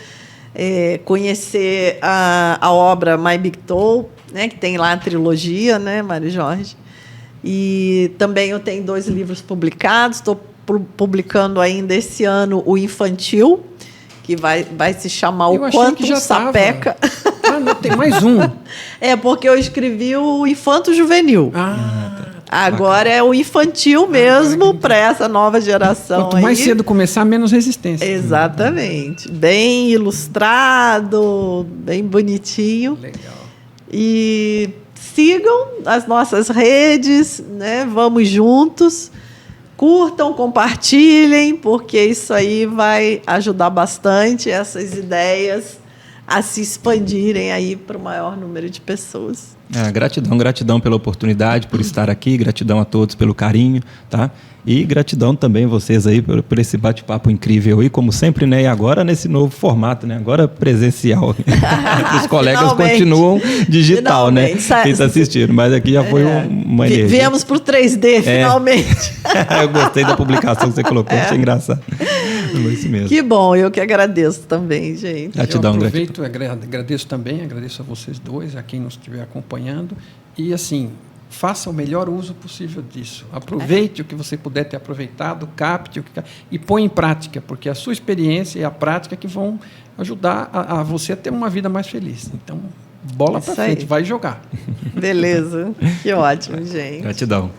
conhecer a obra My Big Toe, né, que tem lá a trilogia, né, Mário Jorge. E também eu tenho 2 livros publicados, estou publicando ainda esse ano o infantil, que vai se chamar O Quantum Sapeca. Não, tem mais um. Porque eu escrevi o Infanto Juvenil. Agora é o infantil mesmo para essa nova geração. Quanto mais cedo começar, menos resistência. Exatamente. Bem ilustrado, bem bonitinho. Legal. E sigam as nossas redes, né? Vamos juntos. Curtam, compartilhem, porque isso aí vai ajudar bastante essas ideias a se expandirem aí para o maior número de pessoas. Gratidão pela oportunidade, por estar aqui, gratidão a todos pelo carinho, tá? E gratidão também a vocês aí por esse bate-papo incrível aí, como sempre, né? E agora nesse novo formato, né? Agora presencial. Os colegas continuam digital, né? Quem está assistindo, mas aqui já foi uma energia. Viemos para o 3D, finalmente. Eu gostei da publicação que você colocou, achei engraçado. Foi isso mesmo. Que bom, eu que agradeço também, gente. Gratidão, eu aproveito, agradeço também, agradeço a vocês dois, a quem nos estiver acompanhando. E assim, faça o melhor uso possível disso. Aproveite o que você puder ter aproveitado, capte e põe em prática, porque a sua experiência e a prática que vão ajudar a você a ter uma vida mais feliz. Então, bola para frente, vai jogar. Beleza. Que ótimo, gente. Gratidão.